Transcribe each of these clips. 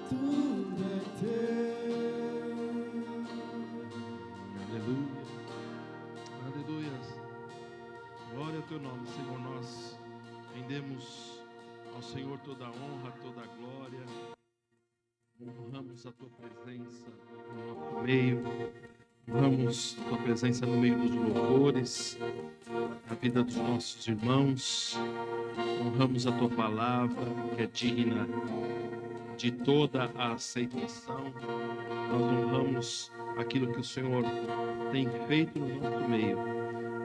tudo é teu. Aleluia. Aleluia. Glória ao teu nome, Senhor. Nós rendemos ao Senhor toda a honra, toda a glória. Honramos a tua presença no nosso meio. Honramos a tua presença no meio dos louvores, na vida dos nossos irmãos. Honramos a tua palavra, que é digna de toda a aceitação. Nós honramos aquilo que o Senhor tem feito no nosso meio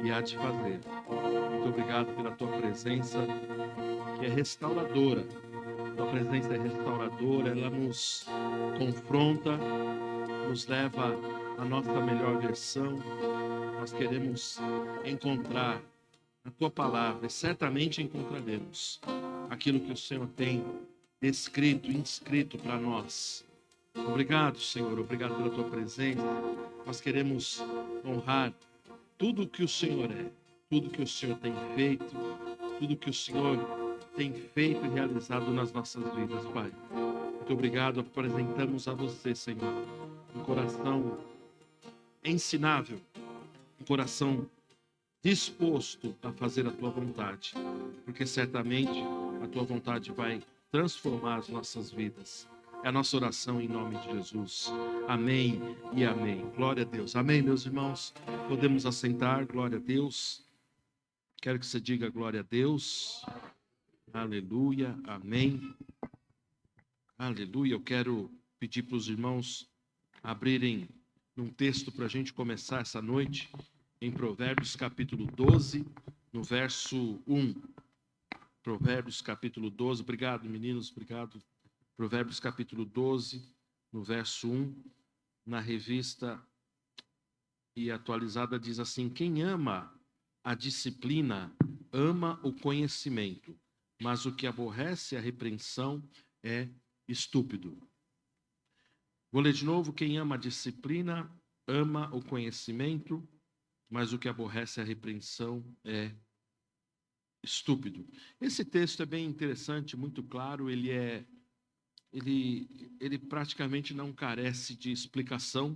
e há de fazer. Muito obrigado pela tua presença, que é restauradora. Tua presença é restauradora, ela nos confronta, nos leva à nossa melhor versão. Nós queremos encontrar a tua palavra e certamente encontraremos aquilo que o Senhor tem descrito, inscrito para nós. Obrigado, Senhor, obrigado pela tua presença. Nós queremos honrar tudo que o Senhor é, tudo que o Senhor tem feito, tudo que o Senhor tem feito e realizado nas nossas vidas, Pai. Muito obrigado, apresentamos a você, Senhor, um coração ensinável, um coração disposto a fazer a tua vontade, porque certamente a tua vontade vai transformar as nossas vidas. É a nossa oração em nome de Jesus. Amém e amém. Glória a Deus. Amém, meus irmãos. Podemos assentar. Glória a Deus. Quero que você diga glória a Deus. Aleluia. Amém. Aleluia. Eu quero pedir para os irmãos abrirem um texto para a gente começar essa noite, em Provérbios capítulo 12, no verso 1. Provérbios capítulo 12. Obrigado, meninos. Obrigado. Provérbios capítulo 12, no verso 1, na revista e atualizada diz assim: quem ama a disciplina, ama o conhecimento, mas o que aborrece a repreensão é estúpido. Vou ler de novo: quem ama a disciplina, ama o conhecimento, mas o que aborrece a repreensão é estúpido. Esse texto é bem interessante, muito claro, ele praticamente não carece de explicação,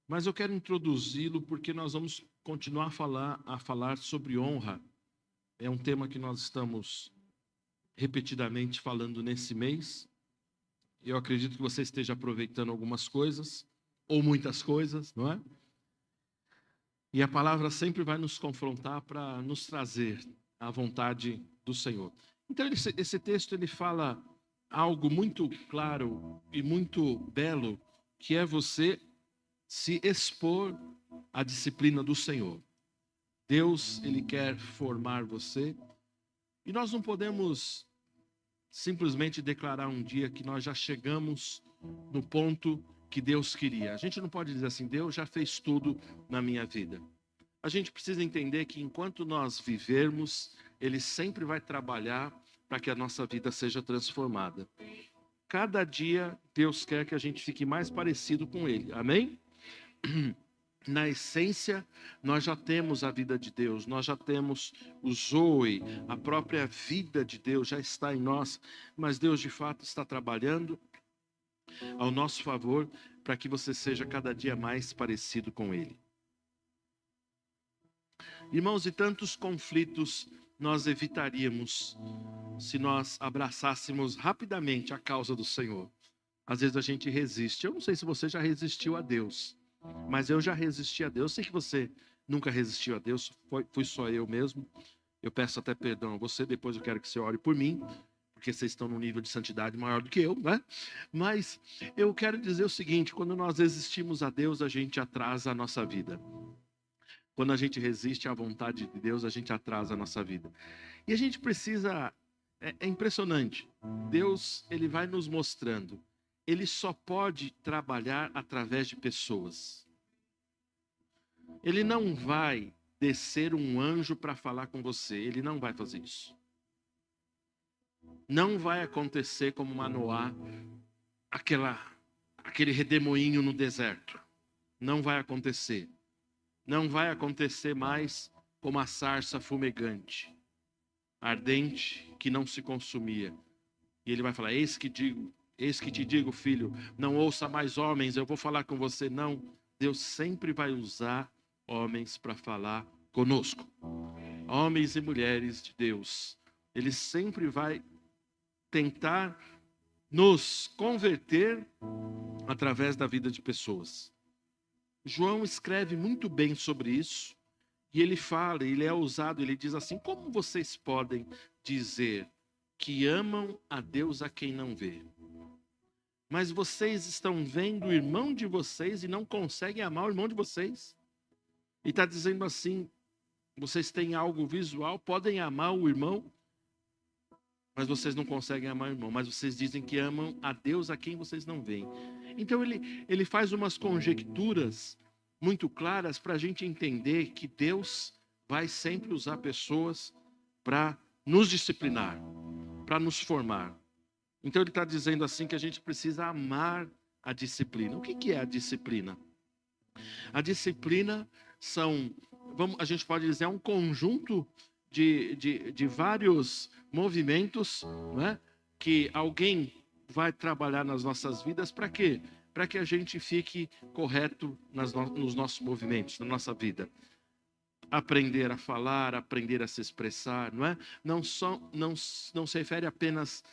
mas eu quero introduzi-lo porque nós vamos continuar a falar sobre honra. É um tema que nós estamos repetidamente falando nesse mês. Eu acredito que você esteja aproveitando algumas coisas, ou muitas coisas, não é? E a palavra sempre vai nos confrontar para nos trazer à vontade do Senhor. Então, esse texto ele fala algo muito claro e muito belo, que é você se expor à disciplina do Senhor. Deus, ele quer formar você, e nós não podemos simplesmente declarar um dia que nós já chegamos no ponto que Deus queria. A gente não pode dizer assim: Deus já fez tudo na minha vida. A gente precisa entender que enquanto nós vivermos, ele sempre vai trabalhar para que a nossa vida seja transformada. Cada dia, Deus quer que a gente fique mais parecido com Ele. Amém? Na essência, nós já temos a vida de Deus, nós já temos o Zoe, a própria vida de Deus já está em nós, mas Deus de fato está trabalhando ao nosso favor para que você seja cada dia mais parecido com Ele. Irmãos, e tantos conflitos nós evitaríamos se nós abraçássemos rapidamente a causa do Senhor. Às vezes a gente resiste. Eu não sei se você já resistiu a Deus, mas eu já resisti a Deus. Eu sei que você nunca resistiu a Deus, fui só eu mesmo. Eu peço até perdão a você, depois eu quero que você ore por mim, porque vocês estão num nível de santidade maior do que eu, né? Mas eu quero dizer o seguinte: quando nós resistimos a Deus, a gente atrasa a nossa vida. Quando a gente resiste à vontade de Deus, a gente atrasa a nossa vida. E a gente precisa... É impressionante. Deus, ele vai nos mostrando. Ele só pode trabalhar através de pessoas. Ele não vai descer um anjo para falar com você. Ele não vai fazer isso. Não vai acontecer como Manoá, aquele redemoinho no deserto. Não vai acontecer. Não vai acontecer mais como a sarça fumegante, ardente, que não se consumia. E ele vai falar: eis que digo, Eis que te digo, filho, não ouça mais homens, eu vou falar com você. Não, Deus sempre vai usar homens para falar conosco. Homens e mulheres de Deus. Ele sempre vai tentar nos converter através da vida de pessoas. João escreve muito bem sobre isso. E ele fala, ele é ousado, ele diz assim: como vocês podem dizer que amam a Deus a quem não vê? Mas vocês estão vendo o irmão de vocês e não conseguem amar o irmão de vocês. E está dizendo assim: vocês têm algo visual, podem amar o irmão, mas vocês não conseguem amar o irmão. Mas vocês dizem que amam a Deus a quem vocês não veem. Então ele faz umas conjecturas muito claras para a gente entender que Deus vai sempre usar pessoas para nos disciplinar, para nos formar. Então ele está dizendo assim que a gente precisa amar a disciplina. O que é a disciplina? A disciplina a gente pode dizer, é um conjunto de vários movimentos, né, que alguém vai trabalhar nas nossas vidas para quê? Para que a gente fique correto nos nossos movimentos, na nossa vida. Aprender a falar, aprender a se expressar, não é? Não se refere apenas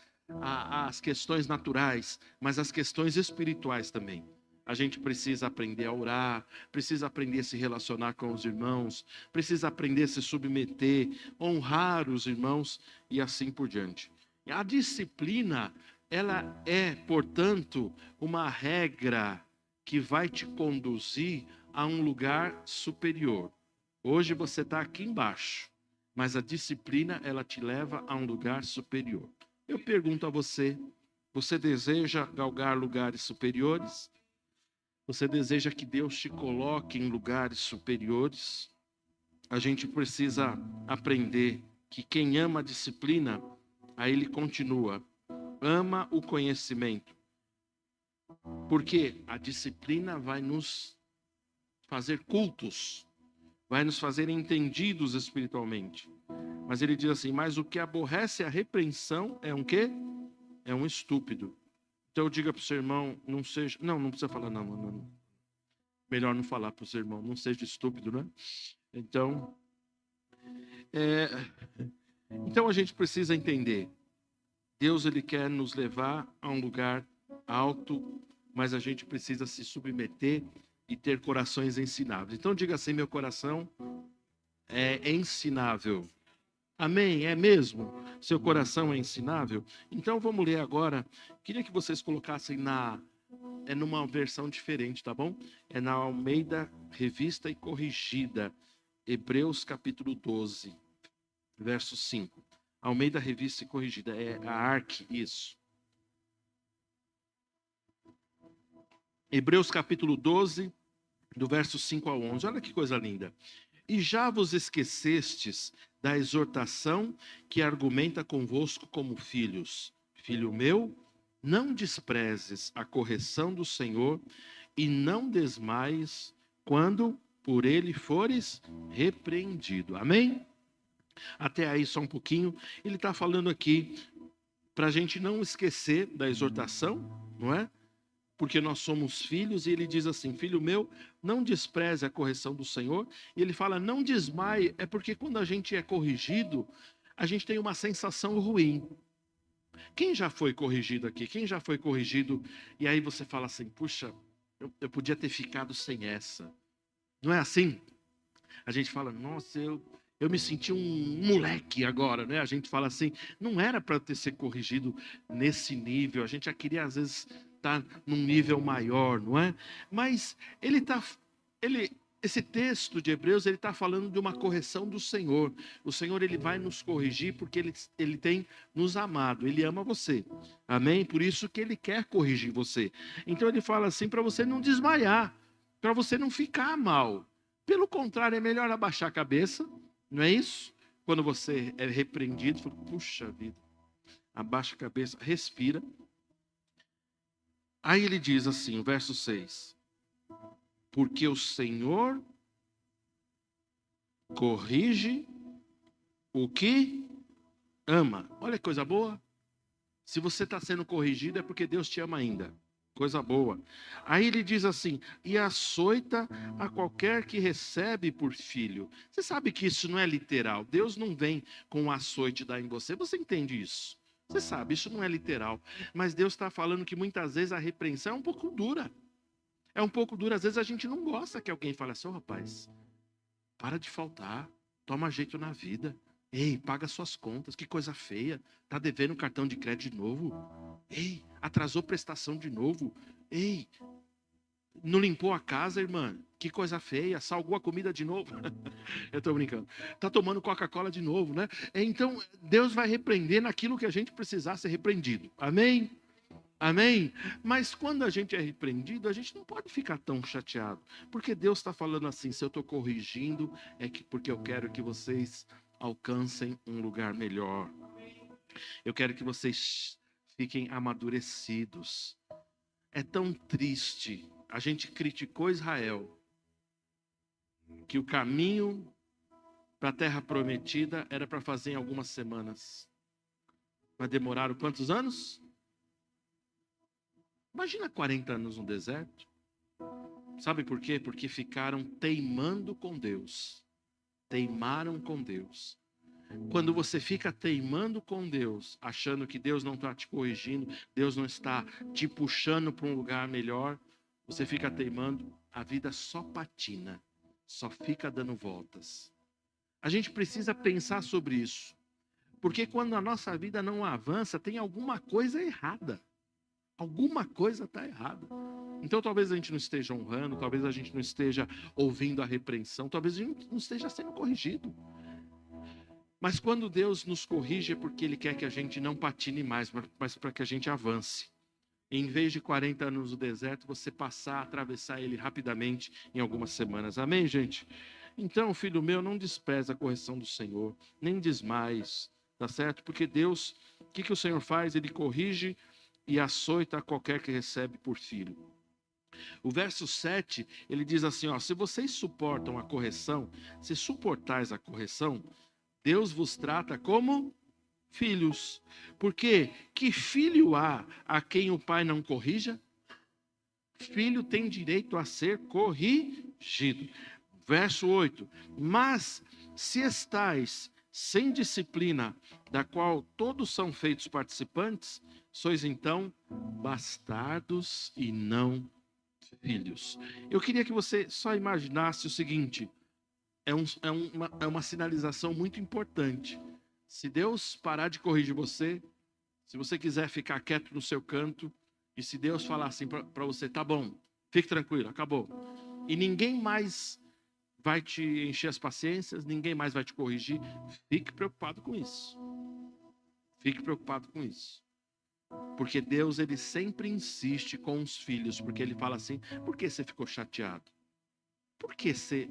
às questões naturais, mas às questões espirituais também. A gente precisa aprender a orar, precisa aprender a se relacionar com os irmãos, precisa aprender a se submeter, honrar os irmãos e assim por diante. A disciplina, ela é, portanto, uma regra que vai te conduzir a um lugar superior. Hoje você está aqui embaixo, mas a disciplina, ela te leva a um lugar superior. Eu pergunto a você, você deseja galgar lugares superiores? Você deseja que Deus te coloque em lugares superiores? A gente precisa aprender que quem ama a disciplina, aí ele continua, ama o conhecimento. Porque a disciplina vai nos fazer cultos, vai nos fazer entendidos espiritualmente. Mas ele diz assim, mas o que aborrece a repreensão é um quê? É um estúpido. Então diga para o seu irmão, não seja... Não precisa falar, não. Melhor não falar para o seu irmão, não seja estúpido, né? Então a gente precisa entender. Deus, ele quer nos levar a um lugar alto, mas a gente precisa se submeter e ter corações ensináveis. Então diga assim, meu coração é ensinável. Amém? É mesmo? Seu coração é ensinável? Então vamos ler agora. Queria que vocês colocassem numa versão diferente, tá bom? É na Almeida Revista e Corrigida. Hebreus capítulo 12, verso 5. Almeida Revista e Corrigida. É a ARC, isso. Hebreus capítulo 12, do verso 5 ao 11. Olha que coisa linda. E já vos esquecestes da exortação que argumenta convosco como filhos. Filho meu, não desprezes a correção do Senhor e não desmaies quando por ele fores repreendido. Amém? Até aí só um pouquinho. Ele está falando aqui para a gente não esquecer da exortação, não é? Porque nós somos filhos, e ele diz assim, filho meu, não despreze a correção do Senhor. E ele fala, não desmaie, é porque quando a gente é corrigido, a gente tem uma sensação ruim. Quem já foi corrigido aqui? Quem já foi corrigido? E aí você fala assim, puxa, eu podia ter ficado sem essa. Não é assim? A gente fala, nossa, eu me senti um moleque agora, né? A gente fala assim, não era para eu ter sido corrigido nesse nível. A gente já queria, às vezes, estar num nível maior, não é? Mas esse texto de Hebreus, ele está falando de uma correção do Senhor. O Senhor, ele vai nos corrigir porque ele tem nos amado. Ele ama você. Amém? Por isso que ele quer corrigir você. Então ele fala assim, para você não desmaiar, para você não ficar mal. Pelo contrário, é melhor abaixar a cabeça, não é isso? Quando você é repreendido, fala, puxa vida, abaixa a cabeça, respira. Aí ele diz assim, o verso 6. Porque o Senhor corrige o que ama. Olha que coisa boa. Se você está sendo corrigido, é porque Deus te ama ainda. Coisa boa. Aí ele diz assim: e açoita a qualquer que recebe por filho. Você sabe que isso não é literal. Deus não vem com um açoite dar em você. Você entende isso? Você sabe, isso não é literal. Mas Deus está falando que muitas vezes a repreensão é um pouco dura. É um pouco dura. Às vezes a gente não gosta que alguém fale assim: ô rapaz, para de faltar. Toma jeito na vida. Ei, paga suas contas. Que coisa feia. Tá devendo cartão de crédito de novo? Ei, atrasou prestação de novo. Ei, não limpou a casa, irmã? Que coisa feia. Salgou a comida de novo. Eu tô brincando. Tá tomando Coca-Cola de novo, né? Então, Deus vai repreender naquilo que a gente precisar ser repreendido. Amém? Amém? Mas quando a gente é repreendido, a gente não pode ficar tão chateado. Porque Deus está falando assim: se eu estou corrigindo, é que porque eu quero que vocês alcancem um lugar melhor. Eu quero que vocês fiquem amadurecidos. É tão triste. A gente criticou Israel, que o caminho para a terra prometida era para fazer em algumas semanas. Mas demoraram quantos anos? Imagina 40 anos no deserto. Sabe por quê? Porque ficaram teimando com Deus. Teimaram com Deus. Quando você fica teimando com Deus, achando que Deus não está te corrigindo, Deus não está te puxando para um lugar melhor, você fica teimando, a vida só patina, só fica dando voltas. A gente precisa pensar sobre isso. Porque quando a nossa vida não avança, tem alguma coisa errada. Alguma coisa está errada. Então talvez a gente não esteja honrando, talvez a gente não esteja ouvindo a repreensão, talvez a gente não esteja sendo corrigido. Mas quando Deus nos corrige é porque Ele quer que a gente não patine mais, mas para que a gente avance. E em vez de 40 anos no deserto, você passar a atravessar ele rapidamente em algumas semanas. Amém, gente? Então, filho meu, não despreza a correção do Senhor, nem desmais, tá certo? Porque Deus, o que o Senhor faz? Ele corrige e açoita qualquer que recebe por filho. O verso 7, ele diz assim, ó: se vocês suportam a correção, se suportais a correção, Deus vos trata como filhos. Porque que filho há a quem o pai não corrija? Filho tem direito a ser corrigido. Verso 8, mas se estais sem disciplina, da qual todos são feitos participantes, sois então bastardos e não filhos. Eu queria que você só imaginasse o seguinte: é uma sinalização muito importante. Se Deus parar de corrigir você, se você quiser ficar quieto no seu canto, e se Deus falar assim para você: tá bom, fique tranquilo, acabou, e ninguém mais vai te encher as paciências, ninguém mais vai te corrigir, fique preocupado com isso. Fique preocupado com isso. Porque Deus, ele sempre insiste com os filhos, porque ele fala assim: por que você ficou chateado? Por que você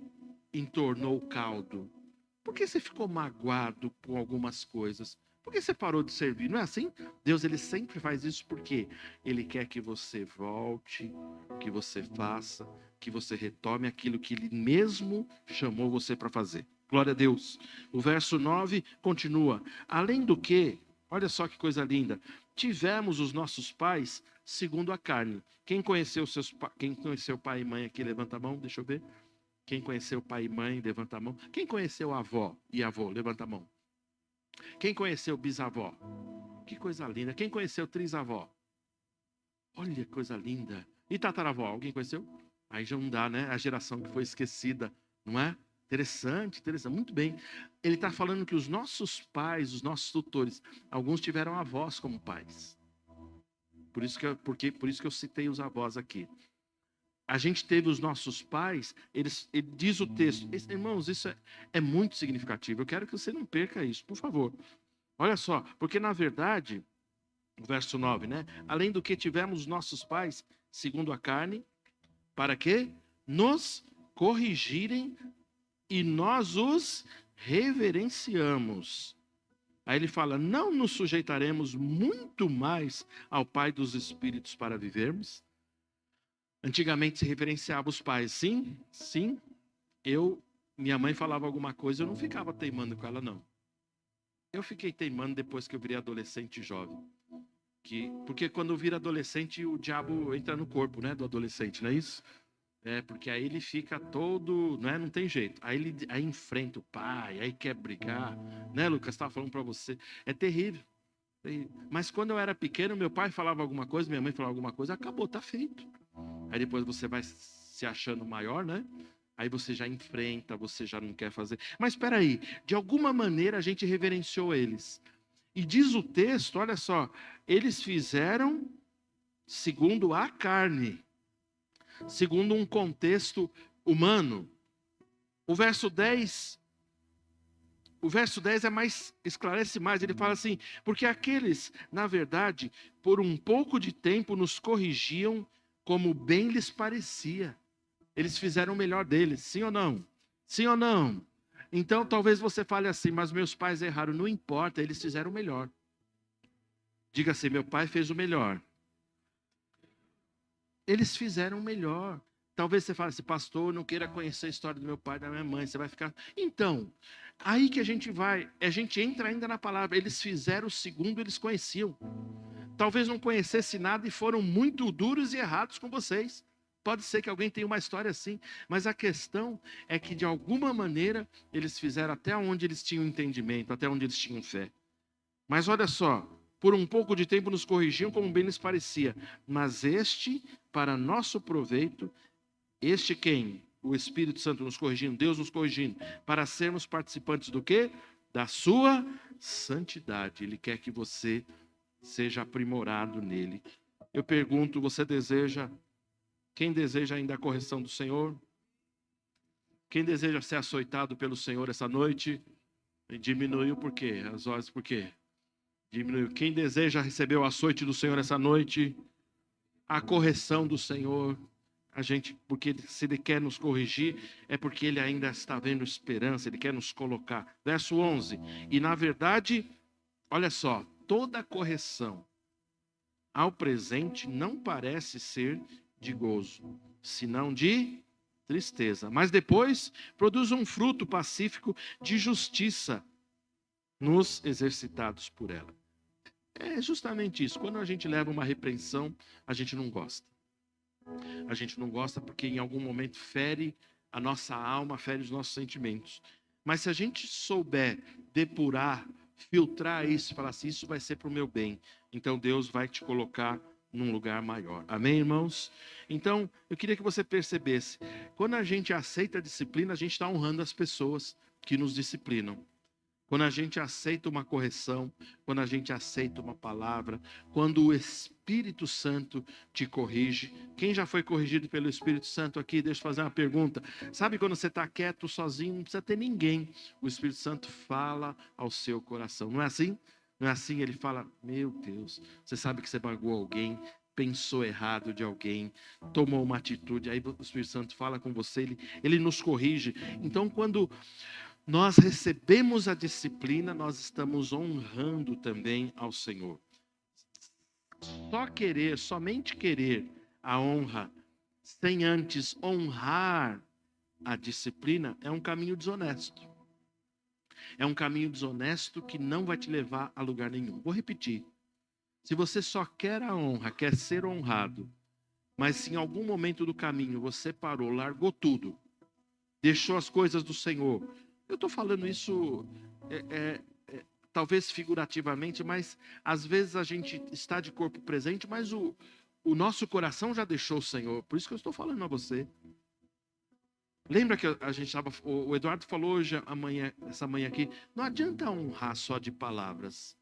entornou o caldo? Por que você ficou magoado com algumas coisas? Por que você parou de servir? Não é assim? Deus, ele sempre faz isso porque ele quer que você volte, que você faça, que você retome aquilo que ele mesmo chamou você para fazer. Glória a Deus. O verso 9 continua: além do que, olha só que coisa linda, tivemos os nossos pais segundo a carne. Quem conheceu pai e mãe aqui, levanta a mão, deixa eu ver. Quem conheceu pai e mãe, levanta a mão. Quem conheceu avó e avô, levanta a mão. Quem conheceu bisavó? Que coisa linda. Quem conheceu trisavó? Olha que coisa linda. E tataravó, alguém conheceu? Aí já não dá, né? A geração que foi esquecida, não é? Interessante, interessante. Muito bem. Ele está falando que os nossos pais, os nossos tutores, alguns tiveram avós como pais. Por isso que eu citei os avós aqui. A gente teve os nossos pais, ele diz o texto. Irmãos, isso é muito significativo. Eu quero que você não perca isso, por favor. Olha só, porque na verdade, o verso 9, né? Além do que tivemos os nossos pais, segundo a carne, para que nos corrigirem e nós os reverenciamos. Aí ele fala: não nos sujeitaremos muito mais ao Pai dos Espíritos para vivermos? Antigamente se reverenciava os pais. Sim, sim. Minha mãe falava alguma coisa, eu não ficava teimando com ela, não. Eu fiquei teimando depois que eu virei adolescente e jovem. Porque quando vira adolescente, o diabo entra no corpo, né, do adolescente, não é isso? Porque aí ele fica todo, né, não tem jeito. Aí enfrenta o pai, aí quer brigar, né, Lucas? Estava falando para você. É terrível. Mas quando eu era pequeno, meu pai falava alguma coisa, minha mãe falava alguma coisa, acabou, tá feito. Aí depois você vai se achando maior, né? Aí você já enfrenta, você já não quer fazer. Mas espera aí, de alguma maneira a gente reverenciou eles. E diz o texto, olha só, eles fizeram segundo a carne, segundo um contexto humano. O verso 10 esclarece mais, ele fala assim: porque aqueles, na verdade, por um pouco de tempo nos corrigiam como bem lhes parecia. Eles fizeram o melhor deles, sim ou não? Sim ou não? Então talvez você fale assim: mas meus pais erraram. Não importa, eles fizeram o melhor. Diga assim: meu pai fez o melhor. Eles fizeram o melhor. Talvez você fale assim: pastor, não queira conhecer a história do meu pai e da minha mãe, você vai ficar... Então, aí que a gente entra ainda na palavra. Eles fizeram segundo eles conheciam. Talvez não conhecesse nada e foram muito duros e errados com vocês. Pode ser que alguém tenha uma história assim, mas a questão é que de alguma maneira eles fizeram até onde eles tinham entendimento, até onde eles tinham fé. Mas olha só, por um pouco de tempo nos corrigiam como bem lhes parecia, mas este, para nosso proveito, este quem? O Espírito Santo nos corrigindo, Deus nos corrigindo, para sermos participantes do quê? Da sua santidade. Ele quer que você seja aprimorado nele. Eu pergunto, quem deseja ainda a correção do Senhor? Quem deseja ser açoitado pelo Senhor essa noite? Diminuiu por quê? As horas por quê? Diminuiu. Quem deseja receber o açoite do Senhor essa noite? A correção do Senhor. Porque se Ele quer nos corrigir, é porque Ele ainda está vendo esperança, Ele quer nos colocar. Verso 11. E na verdade, olha só, toda correção ao presente não parece ser de gozo, senão de tristeza. Mas depois produz um fruto pacífico de justiça nos exercitados por ela. É justamente isso. Quando a gente leva uma repreensão, a gente não gosta. A gente não gosta porque em algum momento fere a nossa alma, fere os nossos sentimentos. Mas se a gente souber depurar, filtrar isso, falar assim, isso vai ser para o meu bem, então Deus vai te colocar num lugar maior. Amém, irmãos? Então, eu queria que você percebesse, quando a gente aceita a disciplina, a gente está honrando as pessoas que nos disciplinam. Quando a gente aceita uma correção, quando a gente aceita uma palavra, quando o Espírito Santo te corrige. Quem já foi corrigido pelo Espírito Santo aqui? Deixa eu fazer uma pergunta. Sabe quando você está quieto, sozinho, não precisa ter ninguém. O Espírito Santo fala ao seu coração. Não é assim? Não é assim? Ele fala, meu Deus, você sabe que você magoou alguém, pensou errado de alguém, tomou uma atitude, aí o Espírito Santo fala com você, ele nos corrige. Então, quando nós recebemos a disciplina, nós estamos honrando também ao Senhor. Somente querer a honra, sem antes honrar a disciplina, é um caminho desonesto. É um caminho desonesto que não vai te levar a lugar nenhum. Vou repetir. Se você só quer a honra, quer ser honrado, mas se em algum momento do caminho você parou, largou tudo, deixou as coisas do Senhor. Eu estou falando isso talvez figurativamente, mas às vezes a gente está de corpo presente, mas o nosso coração já deixou o Senhor. Por isso que eu estou falando a você. Lembra que a gente estava... O Eduardo falou hoje, essa manhã aqui, não adianta honrar só de palavras.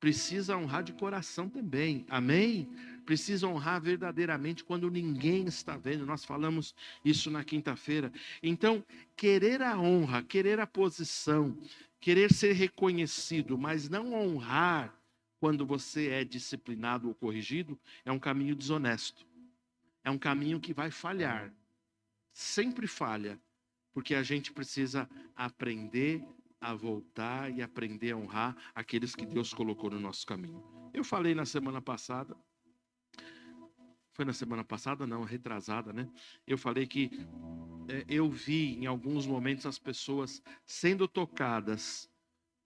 Precisa honrar de coração também, amém? Precisa honrar verdadeiramente quando ninguém está vendo. Nós falamos isso na quinta-feira. Então, querer a honra, querer a posição, querer ser reconhecido, mas não honrar quando você é disciplinado ou corrigido, é um caminho desonesto. É um caminho que vai falhar. Sempre falha, porque a gente precisa aprender a voltar e aprender a honrar aqueles que Deus colocou no nosso caminho. Eu falei na semana passada, foi na semana passada? Não, retrasada, né? Eu falei que eu vi em alguns momentos as pessoas sendo tocadas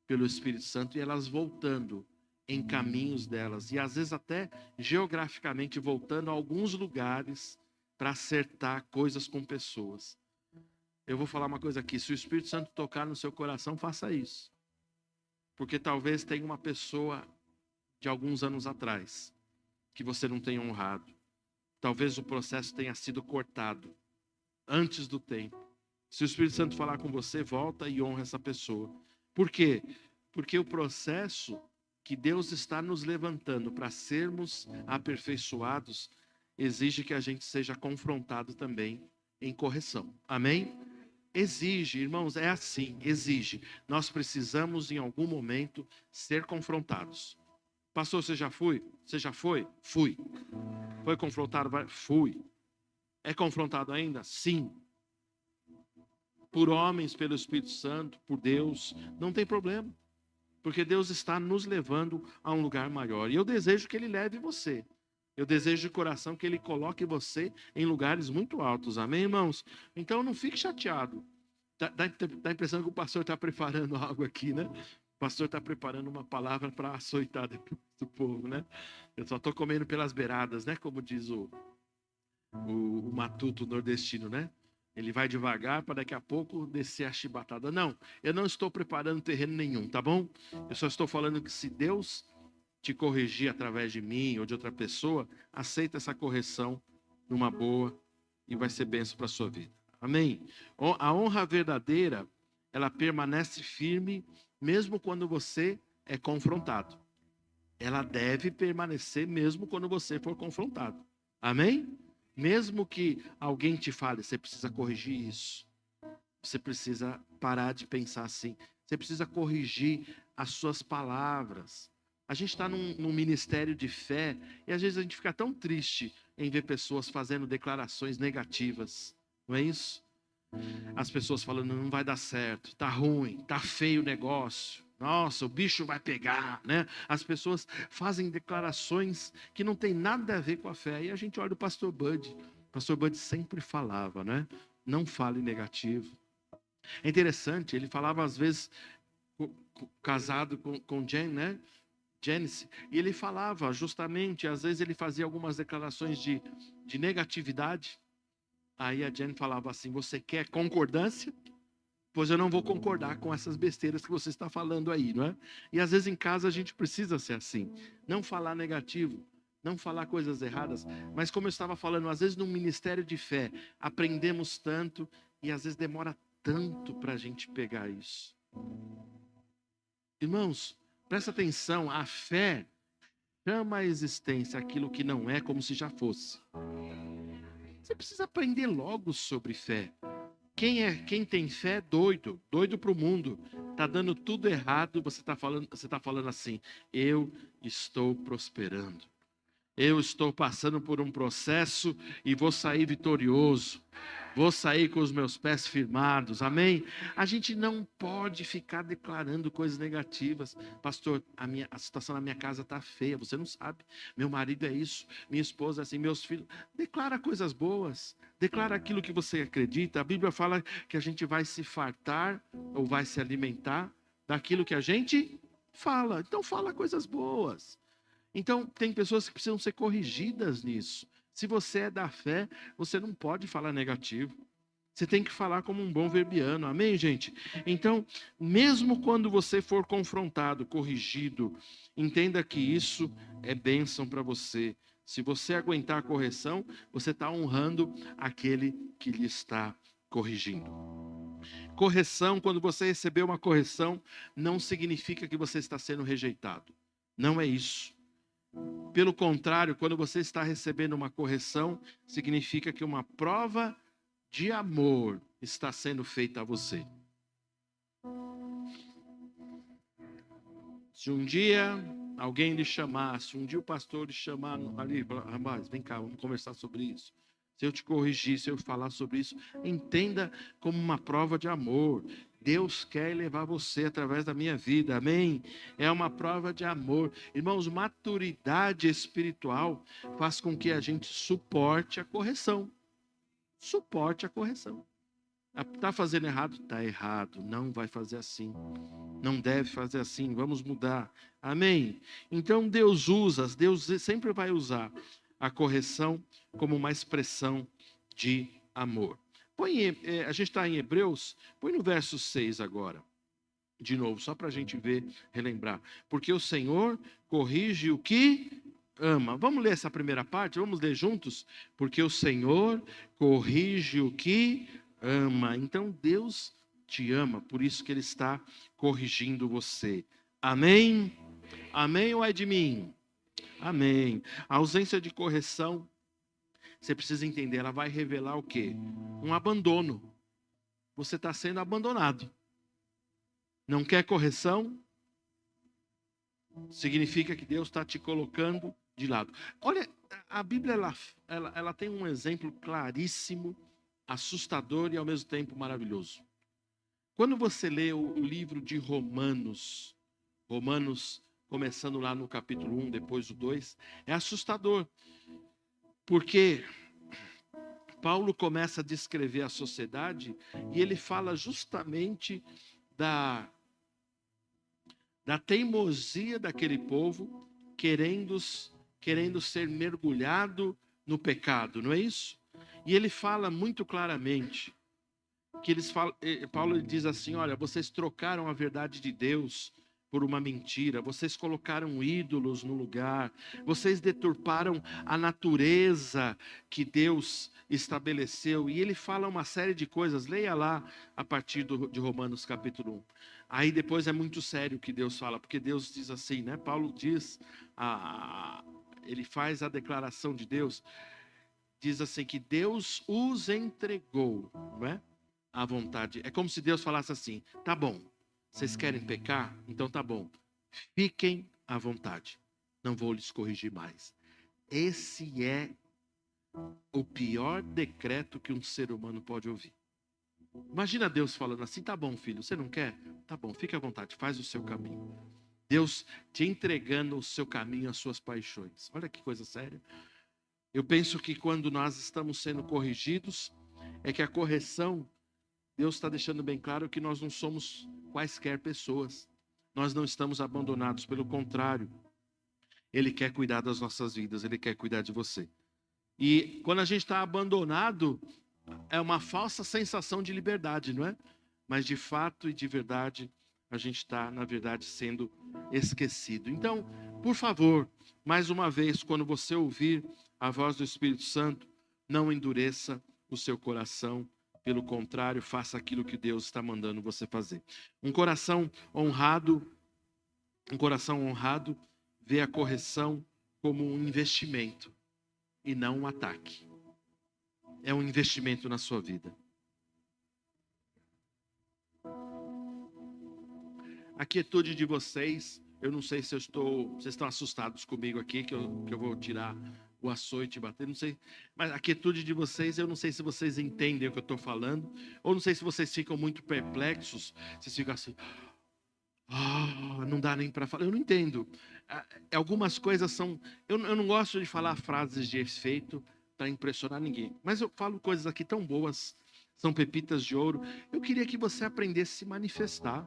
pelo Espírito Santo e elas voltando em caminhos delas. E às vezes até geograficamente voltando a alguns lugares para acertar coisas com pessoas. Eu vou falar uma coisa aqui. Se o Espírito Santo tocar no seu coração, faça isso. Porque talvez tenha uma pessoa de alguns anos atrás que você não tenha honrado. Talvez o processo tenha sido cortado antes do tempo. Se o Espírito Santo falar com você, volta e honra essa pessoa. Por quê? Porque o processo que Deus está nos levantando para sermos aperfeiçoados exige que a gente seja confrontado também em correção. Amém? Exige, irmãos, é assim, exige. Nós precisamos em algum momento ser confrontados. Pastor, você já foi? Você já foi? Fui. Foi confrontado? Fui. É confrontado ainda? Sim. Por homens, pelo Espírito Santo, por Deus, não tem problema. Porque Deus está nos levando a um lugar maior. E eu desejo que Ele leve você. Eu desejo de coração que Ele coloque você em lugares muito altos. Amém, irmãos? Então não fique chateado. Dá a impressão que o pastor está preparando algo aqui, né? O pastor está preparando uma palavra para açoitar depois do povo, né? Eu só estou comendo pelas beiradas, né? Como diz o matuto nordestino, né? Ele vai devagar para daqui a pouco descer a chibatada. Não, eu não estou preparando terreno nenhum, tá bom? Eu só estou falando que se Deus te corrigir através de mim ou de outra pessoa, aceita essa correção numa boa e vai ser bênção para a sua vida. Amém? A honra verdadeira, ela permanece firme mesmo quando você é confrontado. Ela deve permanecer mesmo quando você for confrontado. Amém? Mesmo que alguém te fale, você precisa corrigir isso. Você precisa parar de pensar assim. Você precisa corrigir as suas palavras. A gente está num ministério de fé e às vezes a gente fica tão triste em ver pessoas fazendo declarações negativas. Não é isso? As pessoas falando, não vai dar certo, tá ruim, tá feio o negócio. Nossa, o bicho vai pegar, né? As pessoas fazem declarações que não tem nada a ver com a fé. E a gente olha o pastor Bud. O pastor Bud sempre falava, né? Não fale negativo. É interessante, ele falava às vezes casado com Jen, né? Janice, e ele falava justamente, às vezes ele fazia algumas declarações de negatividade. Aí a Jen falava assim, você quer concordância? Pois eu não vou concordar com essas besteiras que você está falando aí, não é? E às vezes em casa a gente precisa ser assim. Não falar negativo, não falar coisas erradas. Mas como eu estava falando, às vezes no ministério de fé, aprendemos tanto e às vezes demora tanto para a gente pegar isso. Irmãos, presta atenção, a fé chama à existência aquilo que não é como se já fosse. Você precisa aprender logo sobre fé. Quem tem fé é doido para o mundo. Tá dando tudo errado, você tá falando assim: eu estou prosperando. Eu estou passando por um processo e vou sair vitorioso. Vou sair com os meus pés firmados. Amém? A gente não pode ficar declarando coisas negativas. Pastor, a situação na minha casa está feia. Você não sabe. Meu marido é isso. Minha esposa é assim. Meus filhos. Declara coisas boas. Declara aquilo que você acredita. A Bíblia fala que a gente vai se fartar ou vai se alimentar daquilo que a gente fala. Então fala coisas boas. Então tem pessoas que precisam ser corrigidas nisso. Se você é da fé, você não pode falar negativo. Você tem que falar como um bom verbiano. Amém, gente? Então, mesmo quando você for confrontado, corrigido, entenda que isso é bênção para você. Se você aguentar a correção, você está honrando aquele que lhe está corrigindo. Correção, quando você receber uma correção, não significa que você está sendo rejeitado. Não é isso. Pelo contrário, quando você está recebendo uma correção, significa que uma prova de amor está sendo feita a você. Se um dia alguém lhe chamar, se um dia o pastor lhe chamar ali, rapaz, vem cá, vamos conversar sobre isso. Se eu te corrigir, se eu falar sobre isso, entenda como uma prova de amor. Deus quer levar você através da minha vida, amém? É uma prova de amor. Irmãos, maturidade espiritual faz com que a gente suporte a correção. Suporte a correção. Está fazendo errado? Está errado. Não vai fazer assim. Não deve fazer assim. Vamos mudar. Amém? Então Deus sempre vai usar a correção como uma expressão de amor. A gente está em Hebreus, põe no verso 6 agora. De novo, só para a gente ver, relembrar. Porque o Senhor corrige o que ama. Vamos ler essa primeira parte? Vamos ler juntos? Porque o Senhor corrige o que ama. Então Deus te ama, por isso que Ele está corrigindo você. Amém? Amém ou é de mim? Amém. A ausência de correção, você precisa entender, ela vai revelar o quê? Um abandono. Você está sendo abandonado. Não quer correção? Significa que Deus está te colocando de lado. Olha, a Bíblia ela tem um exemplo claríssimo, assustador e ao mesmo tempo maravilhoso. Quando você lê o livro de Romanos, começando lá no capítulo 1, depois o 2, é assustador. Porque Paulo começa a descrever a sociedade e ele fala justamente da teimosia daquele povo querendo ser mergulhado no pecado, não é isso? E ele fala muito claramente que Paulo diz assim: olha, vocês trocaram a verdade de Deus por uma mentira, vocês colocaram ídolos no lugar, vocês deturparam a natureza que Deus estabeleceu. E ele fala uma série de coisas, leia lá a partir de Romanos capítulo 1. Aí depois é muito sério o que Deus fala, porque Deus diz assim, né? Paulo diz, ele faz a declaração de Deus, diz assim que Deus os entregou, não é? À vontade. É como se Deus falasse assim: tá bom, vocês querem pecar? Então tá bom, fiquem à vontade, não vou lhes corrigir mais. Esse é o pior decreto que um ser humano pode ouvir. Imagina Deus falando assim: tá bom, filho, você não quer? Tá bom, fique à vontade, faz o seu caminho. Deus te entregando o seu caminho, as suas paixões. Olha que coisa séria. Eu penso que quando nós estamos sendo corrigidos, é que a correção, Deus está deixando bem claro que nós não somos quaisquer pessoas. Nós não estamos abandonados, pelo contrário. Ele quer cuidar das nossas vidas, Ele quer cuidar de você. E quando a gente está abandonado, é uma falsa sensação de liberdade, não é? Mas de fato e de verdade, a gente está, na verdade, sendo esquecido. Então, por favor, mais uma vez, quando você ouvir a voz do Espírito Santo, não endureça o seu coração. Pelo contrário, faça aquilo que Deus está mandando você fazer. Um coração honrado vê a correção como um investimento e não um ataque. É um investimento na sua vida. A quietude de vocês, eu não sei se vocês estão assustados comigo aqui, que eu vou tirar o açoite e bater, não sei. Mas a quietude de vocês, eu não sei se vocês entendem o que eu estou falando, ou não sei se vocês ficam muito perplexos, vocês ficam assim, não dá nem para falar, eu não entendo. Algumas coisas são, eu não gosto de falar frases de efeito para impressionar ninguém, mas eu falo coisas aqui tão boas, são pepitas de ouro. Eu queria que você aprendesse a se manifestar.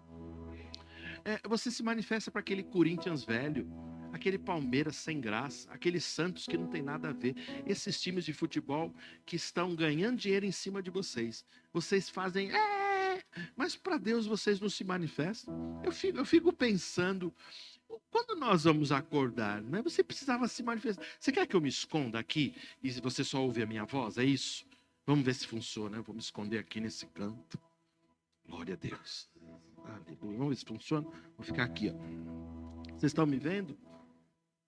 Você se manifesta para aquele Corinthians velho, aquele Palmeiras sem graça, aquele Santos que não tem nada a ver, esses times de futebol que estão ganhando dinheiro em cima de vocês. Vocês fazem, mas para Deus vocês não se manifestam. Eu fico pensando, quando nós vamos acordar, né? Você precisava se manifestar. Você quer que eu me esconda aqui e você só ouve a minha voz? É isso? Vamos ver se funciona. Eu vou me esconder aqui nesse canto. Glória a Deus. Aleluia. Vamos ver se funciona. Vou ficar aqui, ó. Vocês estão me vendo?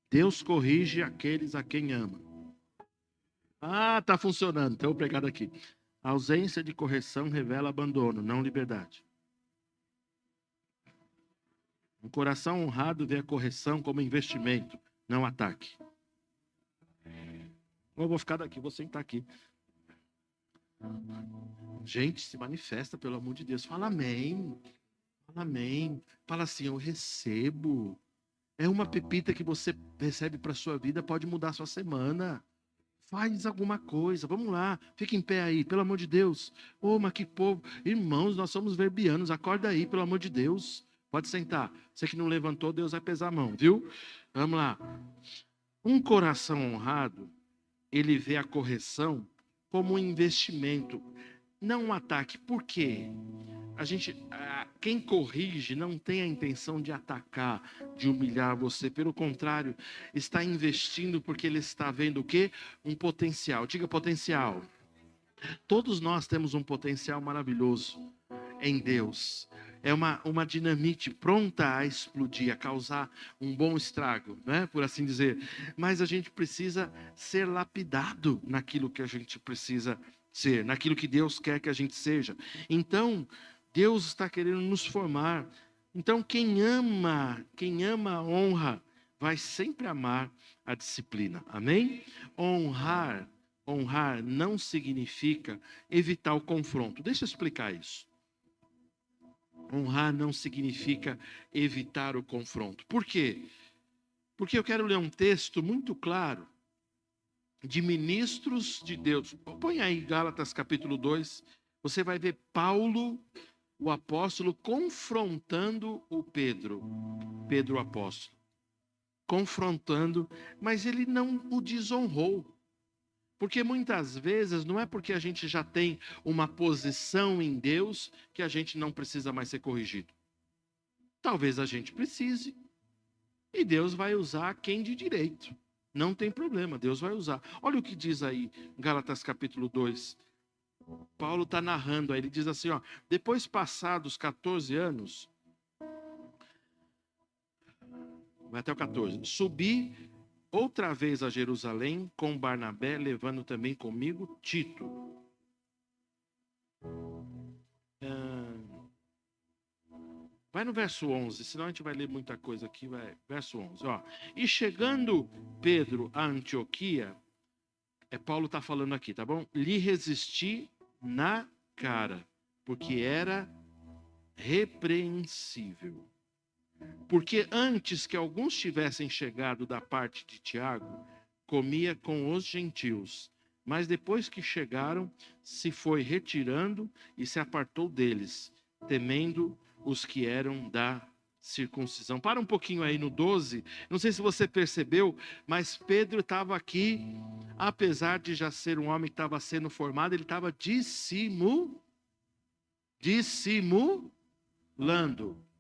Deus corrige aqueles a quem ama. Tá funcionando. Então eu vou pregar daqui. A ausência de correção revela abandono, não liberdade. Um coração honrado vê a correção como investimento, não ataque. Eu vou ficar daqui, vou sentar aqui. Gente, se manifesta, pelo amor de Deus. Fala amém. Fala amém. Fala assim, eu recebo. É uma pepita que você recebe para a sua vida, pode mudar a sua semana. Faz alguma coisa, vamos lá, fica em pé aí, pelo amor de Deus. Ô, mas que povo, irmãos, nós somos verbianos, acorda aí, pelo amor de Deus. Pode sentar, você que não levantou, Deus vai pesar a mão, viu? Vamos lá. Um coração honrado, ele vê a correção como um investimento, não um ataque. Por quê? Quem corrige não tem a intenção de atacar, de humilhar você. Pelo contrário, está investindo porque ele está vendo o quê? Um potencial. Diga potencial. Todos nós temos um potencial maravilhoso em Deus. É uma dinamite pronta a explodir, a causar um bom estrago, né? Por assim dizer. Mas a gente precisa ser lapidado naquilo que a gente precisa ser, naquilo que Deus quer que a gente seja. Então, Deus está querendo nos formar. Então, quem ama a honra, vai sempre amar a disciplina. Amém? Honrar não significa evitar o confronto. Deixa eu explicar isso. Honrar não significa evitar o confronto. Por quê? Porque eu quero ler um texto muito claro de ministros de Deus. Põe aí Gálatas capítulo 2. Você vai ver Paulo, o apóstolo, confrontando o Pedro o apóstolo. Confrontando, mas ele não o desonrou. Porque muitas vezes não é porque a gente já tem uma posição em Deus que a gente não precisa mais ser corrigido. Talvez a gente precise. E Deus vai usar quem de direito. Não tem problema, Deus vai usar. Olha o que diz aí, Gálatas capítulo 2. Paulo está narrando aí, ele diz assim, ó, depois passados 14 anos, vai até o 14, subi outra vez a Jerusalém com Barnabé, levando também comigo Tito. Vai no verso 11, senão a gente vai ler muita coisa aqui. Verso 11, ó. E chegando Pedro a Antioquia, Paulo está falando aqui, tá bom? Lhe resisti na cara, porque era repreensível. Porque antes que alguns tivessem chegado da parte de Tiago, comia com os gentios. Mas depois que chegaram, se foi retirando e se apartou deles, temendo os que eram da circuncisão. Para um pouquinho aí no 12, não sei se você percebeu, mas Pedro estava aqui, apesar de já ser um homem que estava sendo formado, ele estava dissimulando.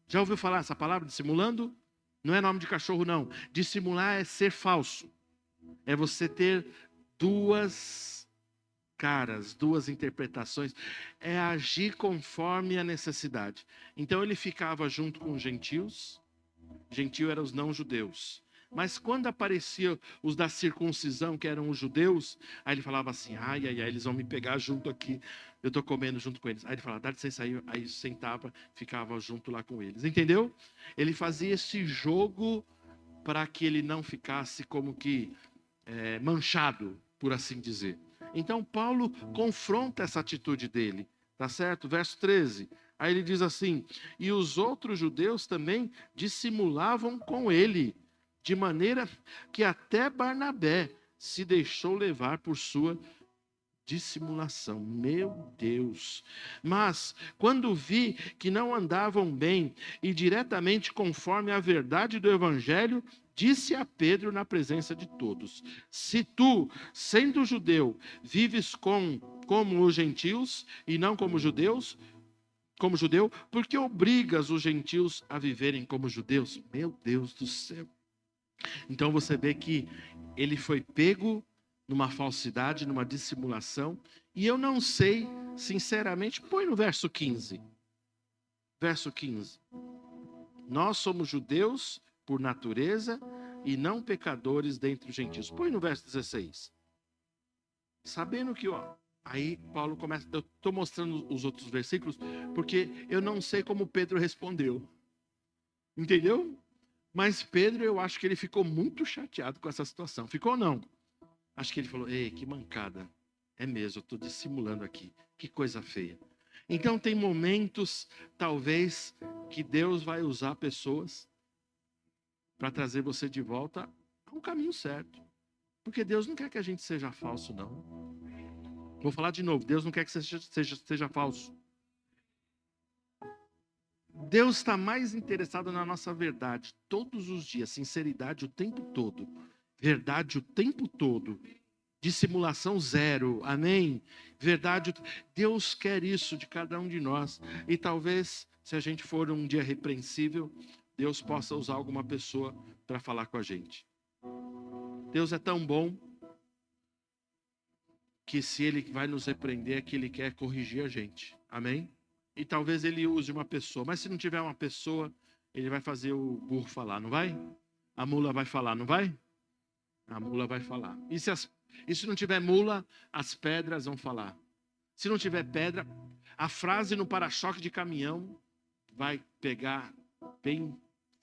Já ouviu falar essa palavra, dissimulando? Não é nome de cachorro, não. Dissimular é ser falso. É você ter duas caras, duas interpretações. É agir conforme a necessidade. Então ele ficava junto com os gentios. Gentio eram os não-judeus. Mas quando apareciam os da circuncisão, que eram os judeus, aí ele falava assim, ai, eles vão me pegar junto aqui, eu estou comendo junto com eles. Aí ele falava, dá licença aí sentava, ficava junto lá com eles. Entendeu? Ele fazia esse jogo para que ele não ficasse como que manchado, por assim dizer. Então Paulo confronta essa atitude dele, tá certo? Verso 13. Aí ele diz assim, e os outros judeus também dissimulavam com ele, de maneira que até Barnabé se deixou levar por sua dissimulação. Meu Deus! Mas quando vi que não andavam bem e diretamente conforme a verdade do evangelho, disse a Pedro na presença de todos: se tu, sendo judeu, vives como os gentios e não como judeus, como judeu, por que obrigas os gentios a viverem como judeus? Meu Deus do céu! Então você vê que ele foi pego numa falsidade, numa dissimulação, e eu não sei, sinceramente, põe no verso 15. Verso 15. Nós somos judeus por natureza e não pecadores dentre os gentios. Põe no verso 16. Sabendo que, aí Paulo começa, eu estou mostrando os outros versículos, porque eu não sei como Pedro respondeu. Entendeu? Mas Pedro, eu acho que ele ficou muito chateado com essa situação. Ficou ou não? Acho que ele falou, ei, que mancada. É mesmo, eu estou dissimulando aqui. Que coisa feia. Então tem momentos, talvez, que Deus vai usar pessoas para trazer você de volta ao caminho certo. Porque Deus não quer que a gente seja falso, não. Vou falar de novo. Deus não quer que você seja falso. Deus está mais interessado na nossa verdade todos os dias, sinceridade o tempo todo, verdade o tempo todo, dissimulação zero, amém? Verdade, Deus quer isso de cada um de nós. E talvez, se a gente for um dia repreensível, Deus possa usar alguma pessoa para falar com a gente. Deus é tão bom que se Ele vai nos repreender é que Ele quer corrigir a gente, amém? E talvez Ele use uma pessoa, mas se não tiver uma pessoa, Ele vai fazer o burro falar, não vai? A mula vai falar, não vai? A mula vai falar. E se não tiver mula, as pedras vão falar. Se não tiver pedra, a frase no para-choque de caminhão vai pegar bem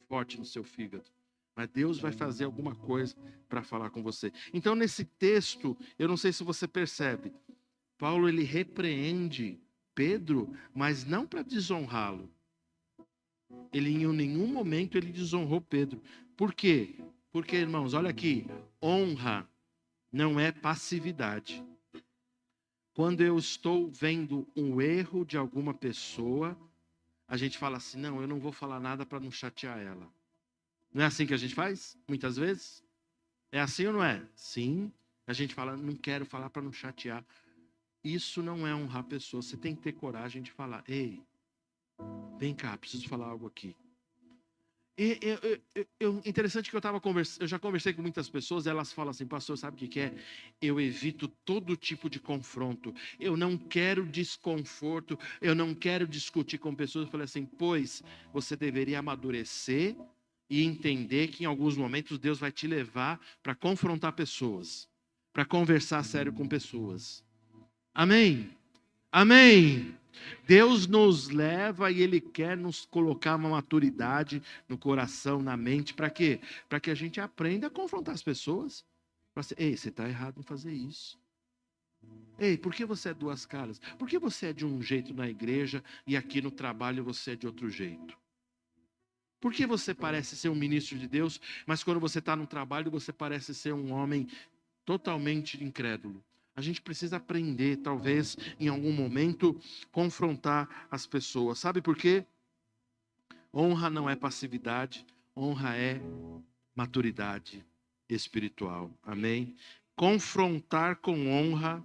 forte no seu fígado. Mas Deus vai fazer alguma coisa para falar com você. Então, nesse texto, eu não sei se você percebe, Paulo ele repreende Pedro, mas não para desonrá-lo. Ele em nenhum momento ele desonrou Pedro. Por quê? Porque, irmãos, olha aqui, honra não é passividade. Quando eu estou vendo um erro de alguma pessoa, a gente fala assim, não, eu não vou falar nada para não chatear ela. Não é assim que a gente faz? Muitas vezes? É assim ou não é? Sim. A gente fala, não quero falar para não chatear. Isso não é honrar a pessoa. Você tem que ter coragem de falar, ei, vem cá, preciso falar algo aqui. Interessante que eu já conversei com muitas pessoas, elas falam assim, pastor, sabe o que é? Eu evito todo tipo de confronto, eu não quero desconforto, eu não quero discutir com pessoas. Eu falei assim, pois você deveria amadurecer e entender que em alguns momentos Deus vai te levar para confrontar pessoas, para conversar sério com pessoas. Amém? Amém? Deus nos leva e Ele quer nos colocar uma maturidade no coração, na mente, para quê? Para que a gente aprenda a confrontar as pessoas. Ei, você está errado em fazer isso. Ei, por que você é duas caras? Por que você é de um jeito na igreja e aqui no trabalho você é de outro jeito? Por que você parece ser um ministro de Deus, mas quando você está no trabalho você parece ser um homem totalmente incrédulo? A gente precisa aprender, talvez, em algum momento, confrontar as pessoas. Sabe por quê? Honra não é passividade, honra é maturidade espiritual. Amém? Confrontar com honra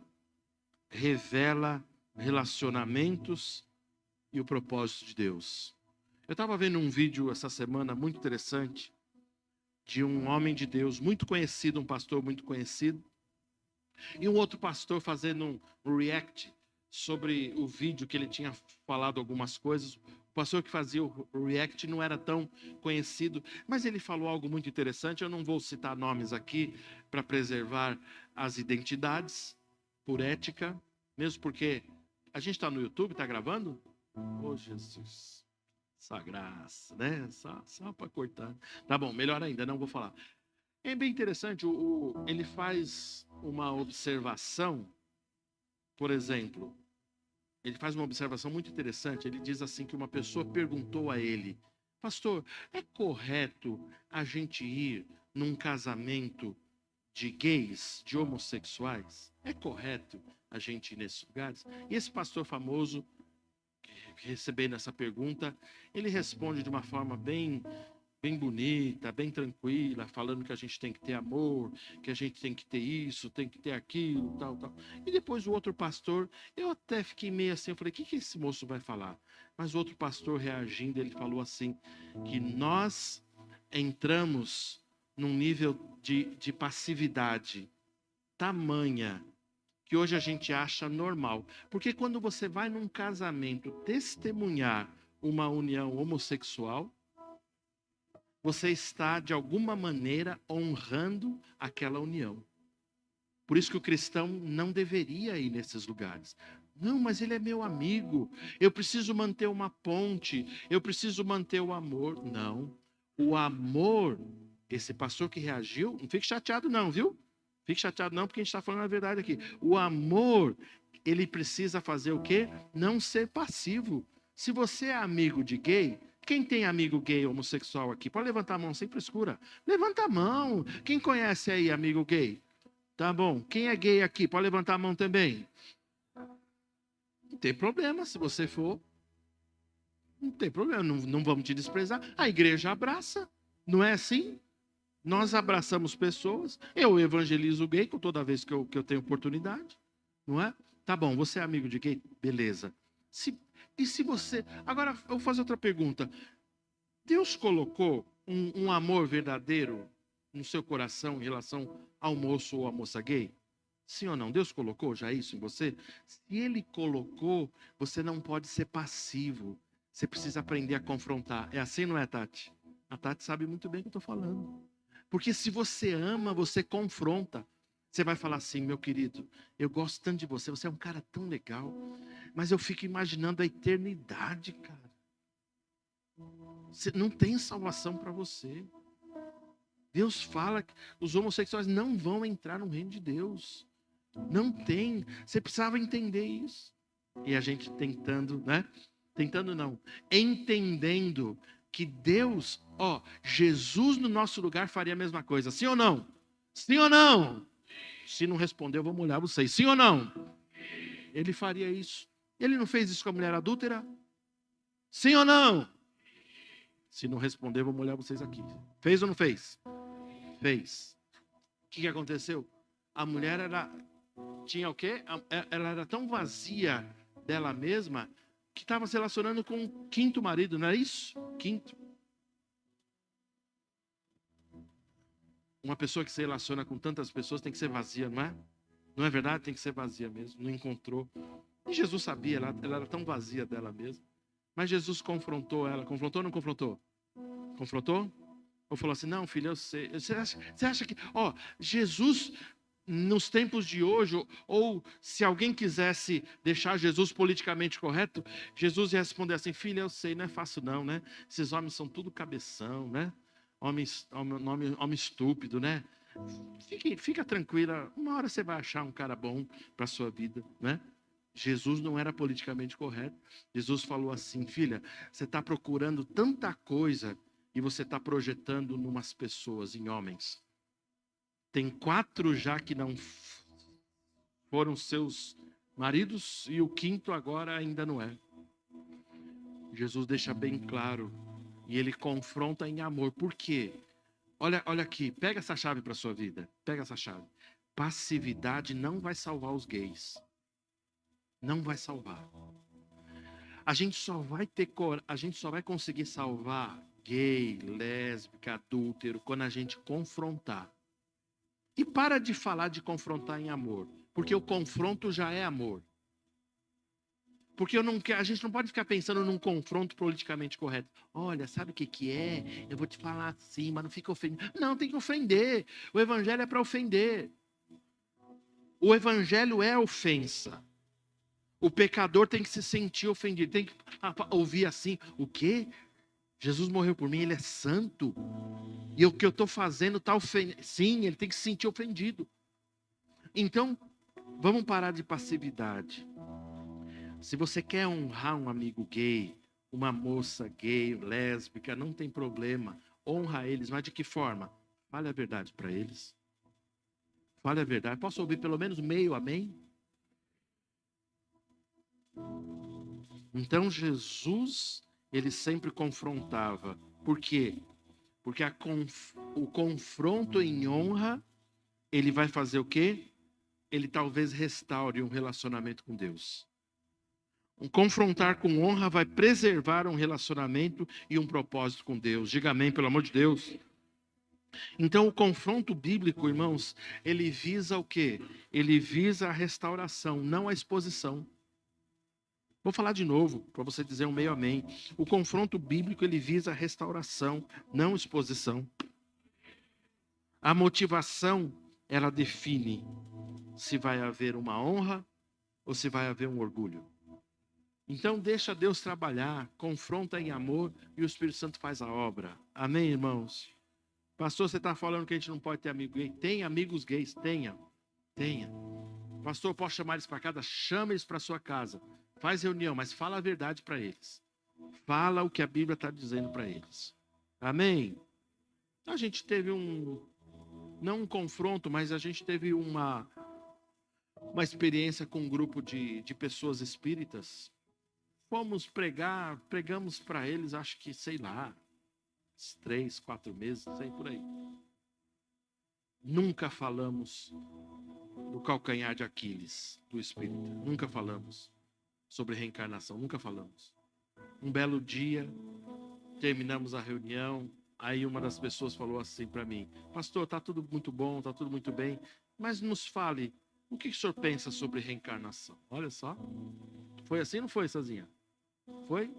revela relacionamentos e o propósito de Deus. Eu estava vendo um vídeo essa semana muito interessante de um homem de Deus muito conhecido, um pastor muito conhecido, e um outro pastor fazendo um react sobre o vídeo que ele tinha falado algumas coisas. O pastor que fazia o react não era tão conhecido, mas ele falou algo muito interessante. Eu não vou citar nomes aqui para preservar as identidades, por ética, mesmo porque a gente está no YouTube, está gravando? Oh, Jesus, essa graça, né? Só para cortar. Tá bom, melhor ainda, não vou falar. É bem interessante, ele faz uma observação, por exemplo, ele faz uma observação muito interessante. Ele diz assim que uma pessoa perguntou a ele, pastor, é correto a gente ir num casamento de gays, de homossexuais? É correto a gente ir nesses lugares? E esse pastor famoso, recebendo essa pergunta, ele responde de uma forma bem bonita, bem tranquila, falando que a gente tem que ter amor, que a gente tem que ter isso, tem que ter aquilo, tal. E depois o outro pastor, eu até fiquei meio assim, eu falei, o que esse moço vai falar? Mas o outro pastor reagindo, ele falou assim, que nós entramos num nível de passividade tamanha, que hoje a gente acha normal. Porque quando você vai num casamento testemunhar uma união homossexual, você está, de alguma maneira, honrando aquela união. Por isso que o cristão não deveria ir nesses lugares. Não, mas ele é meu amigo. Eu preciso manter uma ponte. Eu preciso manter o amor. Não. O amor, esse pastor que reagiu, não fique chateado não, viu? Fique chateado não, porque a gente está falando a verdade aqui. O amor, ele precisa fazer o quê? Não ser passivo. Se você é amigo de gay... Quem tem amigo gay homossexual aqui? Pode levantar a mão sem frescura. Levanta a mão. Quem conhece aí amigo gay? Tá bom. Quem é gay aqui? Pode levantar a mão também. Não tem problema se você for. Não tem problema, não vamos te desprezar. A igreja abraça. Não é assim? Nós abraçamos pessoas. Eu evangelizo gay toda vez que eu tenho oportunidade. Não é? Tá bom, você é amigo de gay? Beleza. E se você... Agora, eu vou fazer outra pergunta. Deus colocou um amor verdadeiro no seu coração em relação ao moço ou à moça gay? Sim ou não? Deus colocou já isso em você? Se Ele colocou, você não pode ser passivo. Você precisa aprender a confrontar. É assim, não é, Tati? A Tati sabe muito bem o que eu estou falando. Porque se você ama, você confronta. Você vai falar assim, meu querido, eu gosto tanto de você, você é um cara tão legal, mas eu fico imaginando a eternidade, cara. Você não tem salvação para você. Deus fala que os homossexuais não vão entrar no reino de Deus. Não tem. Você precisava entender isso. E a gente tentando, né? Tentando não. Entendendo que Deus, Jesus no nosso lugar faria a mesma coisa. Sim ou não? Sim ou não? Se não responder, eu vou molhar vocês. Sim ou não? Ele faria isso. Ele não fez isso com a mulher adúltera? Sim ou não? Se não responder, eu vou molhar vocês aqui. Fez ou não fez? Fez. O que aconteceu? A mulher tinha o quê? Ela era tão vazia dela mesma que estava se relacionando com o quinto marido, não é isso? Quinto. Uma pessoa que se relaciona com tantas pessoas tem que ser vazia, não é? Não é verdade? Tem que ser vazia mesmo. Não encontrou. E Jesus sabia, ela era tão vazia dela mesma. Mas Jesus confrontou ela. Confrontou ou não confrontou? Confrontou? Ou falou assim, não, filha, eu sei. Você acha que... Jesus, nos tempos de hoje, ou se alguém quisesse deixar Jesus politicamente correto, Jesus ia responder assim, filha, eu sei, não é fácil não, né? Esses homens são tudo cabeção, né? Homem estúpido, né? Fica tranquila, uma hora você vai achar um cara bom para a sua vida, né? Jesus não era politicamente correto. Jesus falou assim, filha, você está procurando tanta coisa e você está projetando em umas pessoas, em homens. Tem 4 já que não foram seus maridos e o 5º agora ainda não é. Jesus deixa bem claro e ele confronta em amor. Por quê? Olha aqui, pega essa chave para a sua vida. Pega essa chave. Passividade não vai salvar os gays. Não vai salvar. A gente só vai conseguir salvar gay, lésbica, adúltero quando a gente confrontar. E para de falar de confrontar em amor, porque o confronto já é amor. Porque a gente não pode ficar pensando num confronto politicamente correto. Olha, sabe o que é? Eu vou te falar assim, mas não fica ofendendo. Não, tem que ofender. O evangelho é para ofender. O evangelho é ofensa. O pecador tem que se sentir ofendido. Tem que ouvir assim, o quê? Jesus morreu por mim, ele é santo. E o que eu estou fazendo está ofendendo. Sim, ele tem que se sentir ofendido. Então, vamos parar de passividade. Se você quer honrar um amigo gay, uma moça gay, lésbica, não tem problema. Honra eles, mas de que forma? Fale a verdade para eles. Fale a verdade. Posso ouvir pelo menos meio amém? Então Jesus, ele sempre confrontava. Por quê? Porque o confronto em honra, ele vai fazer o quê? Ele talvez restaure um relacionamento com Deus. Um confrontar com honra vai preservar um relacionamento e um propósito com Deus. Diga amém, pelo amor de Deus. Então, o confronto bíblico, irmãos, ele visa o quê? Ele visa a restauração, não a exposição. Vou falar de novo, para você dizer um meio amém. O confronto bíblico, ele visa a restauração, não exposição. A motivação, ela define se vai haver uma honra ou se vai haver um orgulho. Então, deixa Deus trabalhar, confronta em amor e o Espírito Santo faz a obra. Amém, irmãos? Pastor, você está falando que a gente não pode ter amigo gay? Tem amigos gays? Tenha. Pastor, posso chamar eles para casa? Chama eles para sua casa. Faz reunião, mas fala a verdade para eles. Fala o que a Bíblia está dizendo para eles. Amém? A gente teve um não um confronto, mas a gente teve uma experiência com um grupo de pessoas espíritas. Fomos pregar, pregamos para eles, acho que, sei lá, 3, 4 meses, sei por aí. Nunca falamos do calcanhar de Aquiles do espírita. Nunca falamos sobre reencarnação, nunca falamos. Um belo dia, terminamos a reunião, aí uma das pessoas falou assim para mim: pastor, tá tudo muito bom, tá tudo muito bem, mas nos fale, o que o senhor pensa sobre reencarnação? Olha só, foi assim ou não foi, Sazinha? Foi?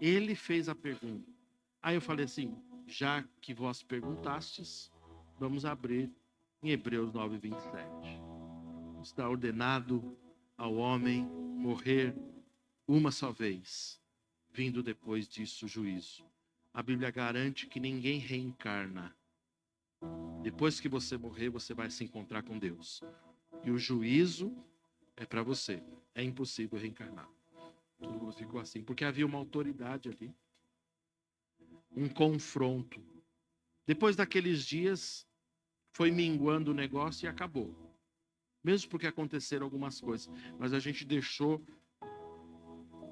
Ele fez a pergunta. Aí eu falei assim: já que vós perguntastes, vamos abrir em Hebreus 9:27. Está ordenado ao homem morrer uma só vez, vindo depois disso o juízo. A Bíblia garante que ninguém reencarna. Depois que você morrer, você vai se encontrar com Deus. E o juízo é para você. É impossível reencarnar. Todo mundo ficou assim, porque havia uma autoridade ali. Um confronto. Depois daqueles dias, foi minguando o negócio e acabou. Mesmo porque aconteceram algumas coisas. Mas a gente deixou,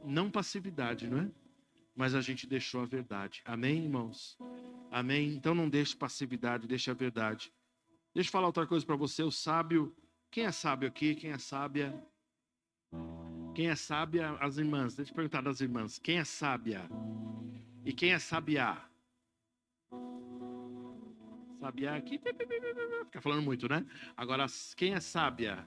não passividade, não é? Mas a gente deixou a verdade. Amém, irmãos? Amém? Então não deixe passividade, deixe a verdade. Deixa eu falar outra coisa para você. O sábio, quem é sábio aqui? Quem é sábia? Quem é sábia? As irmãs. Deixa eu perguntar das irmãs. Quem é sábia? E quem é sabiá? Sabiá aqui, fica falando muito, né? Agora, quem é sábia?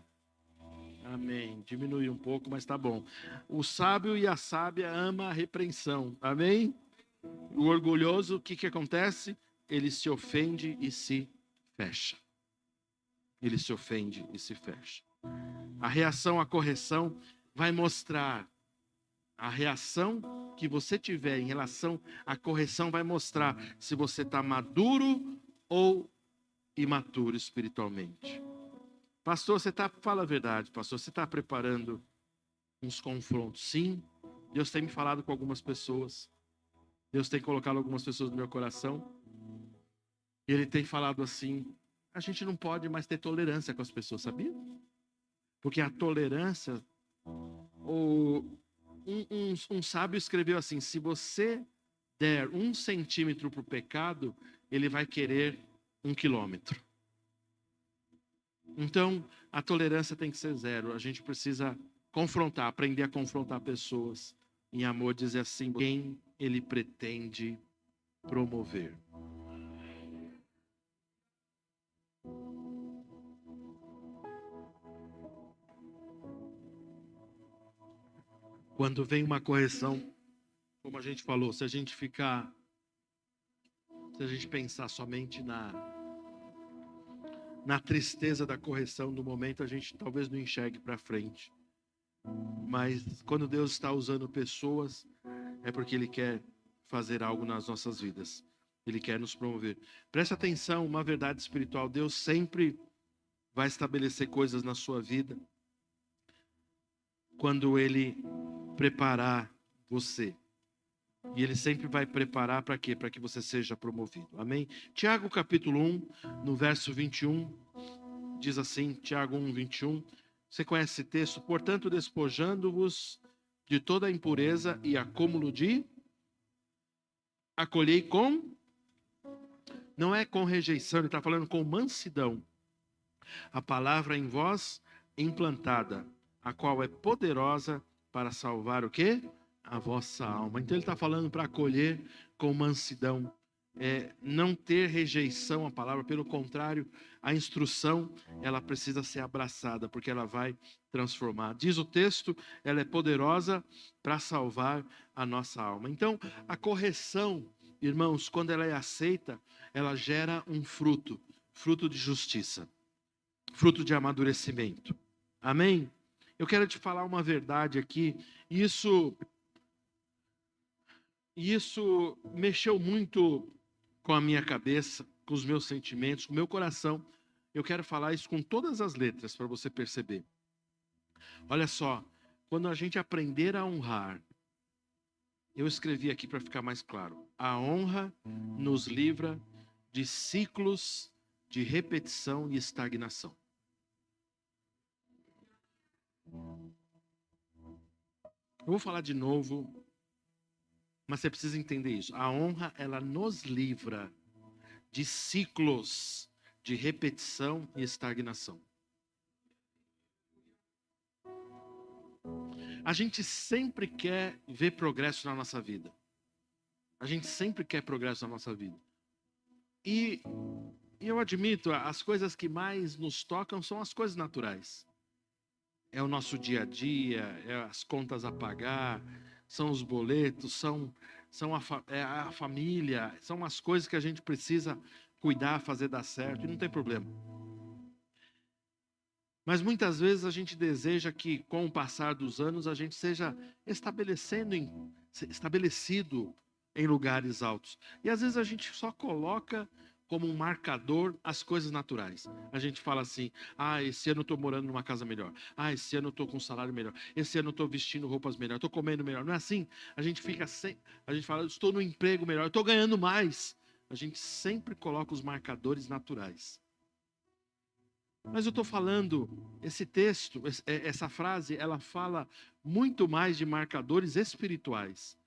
Amém. Diminui um pouco, mas tá bom. O sábio e a sábia ama a repreensão. Amém? O orgulhoso, o que acontece? Ele se ofende e se fecha. Ele se ofende e se fecha. A reação à correção vai mostrar. A reação que você tiver em relação à correção vai mostrar se você está maduro ou imaturo espiritualmente. Pastor, fala a verdade, pastor, você está preparando uns confrontos? Sim, Deus tem me falado com algumas pessoas. Deus tem colocado algumas pessoas no meu coração. E Ele tem falado assim: a gente não pode mais ter tolerância com as pessoas, sabia? Porque a tolerância, um sábio escreveu assim: se você der 1 centímetro para o pecado, ele vai querer 1 quilômetro. Então, a tolerância tem que ser 0. A gente precisa confrontar, aprender a confrontar pessoas em amor, dizer assim: quem ele pretende promover. Quando vem uma correção, como a gente falou, se a gente pensar somente na tristeza da correção do momento, a gente talvez não enxergue para frente. Mas quando Deus está usando pessoas, é porque Ele quer fazer algo nas nossas vidas. Ele quer nos promover. Preste atenção, uma verdade espiritual: Deus sempre vai estabelecer coisas na sua vida quando Ele preparar você. E Ele sempre vai preparar para quê? Para que você seja promovido. Amém? Tiago capítulo 1, no verso 21, diz assim, Tiago 1, 21. Você conhece esse texto? Portanto, despojando-vos de toda a impureza e acúmulo de... Acolhei com... Não é com rejeição, ele está falando com mansidão. A palavra em vós implantada, a qual é poderosa para salvar o quê? A vossa alma. Então ele está falando para acolher com mansidão. Não ter rejeição à palavra, pelo contrário, a instrução, ela precisa ser abraçada, porque ela vai transformar. Diz o texto, ela é poderosa para salvar a nossa alma. Então, a correção, irmãos, quando ela é aceita, ela gera um fruto de justiça, fruto de amadurecimento. Amém? Eu quero te falar uma verdade aqui, isso mexeu muito com a minha cabeça, com os meus sentimentos, com o meu coração. Eu quero falar isso com todas as letras para você perceber. Olha só, quando a gente aprender a honrar, eu escrevi aqui para ficar mais claro: a honra nos livra de ciclos de repetição e estagnação. Eu vou falar de novo, mas você precisa entender isso. A honra, ela nos livra de ciclos de repetição e estagnação. A gente sempre quer ver progresso na nossa vida. A gente sempre quer progresso na nossa vida. E eu admito, as coisas que mais nos tocam são as coisas naturais. É o nosso dia a dia, é as contas a pagar, são os boletos, são a família, são as coisas que a gente precisa cuidar, fazer dar certo, e não tem problema. Mas muitas vezes a gente deseja que, com o passar dos anos, a gente seja estabelecido em lugares altos. E às vezes a gente só coloca como um marcador as coisas naturais. A gente fala assim: esse ano eu estou morando numa casa melhor. Esse ano eu estou com um salário melhor. Esse ano eu estou vestindo roupas melhor. Estou comendo melhor. Não é assim? A gente fala: estou no emprego melhor. Estou ganhando mais. A gente sempre coloca os marcadores naturais. Mas eu estou falando, esse texto, essa frase, ela fala muito mais de marcadores espirituais.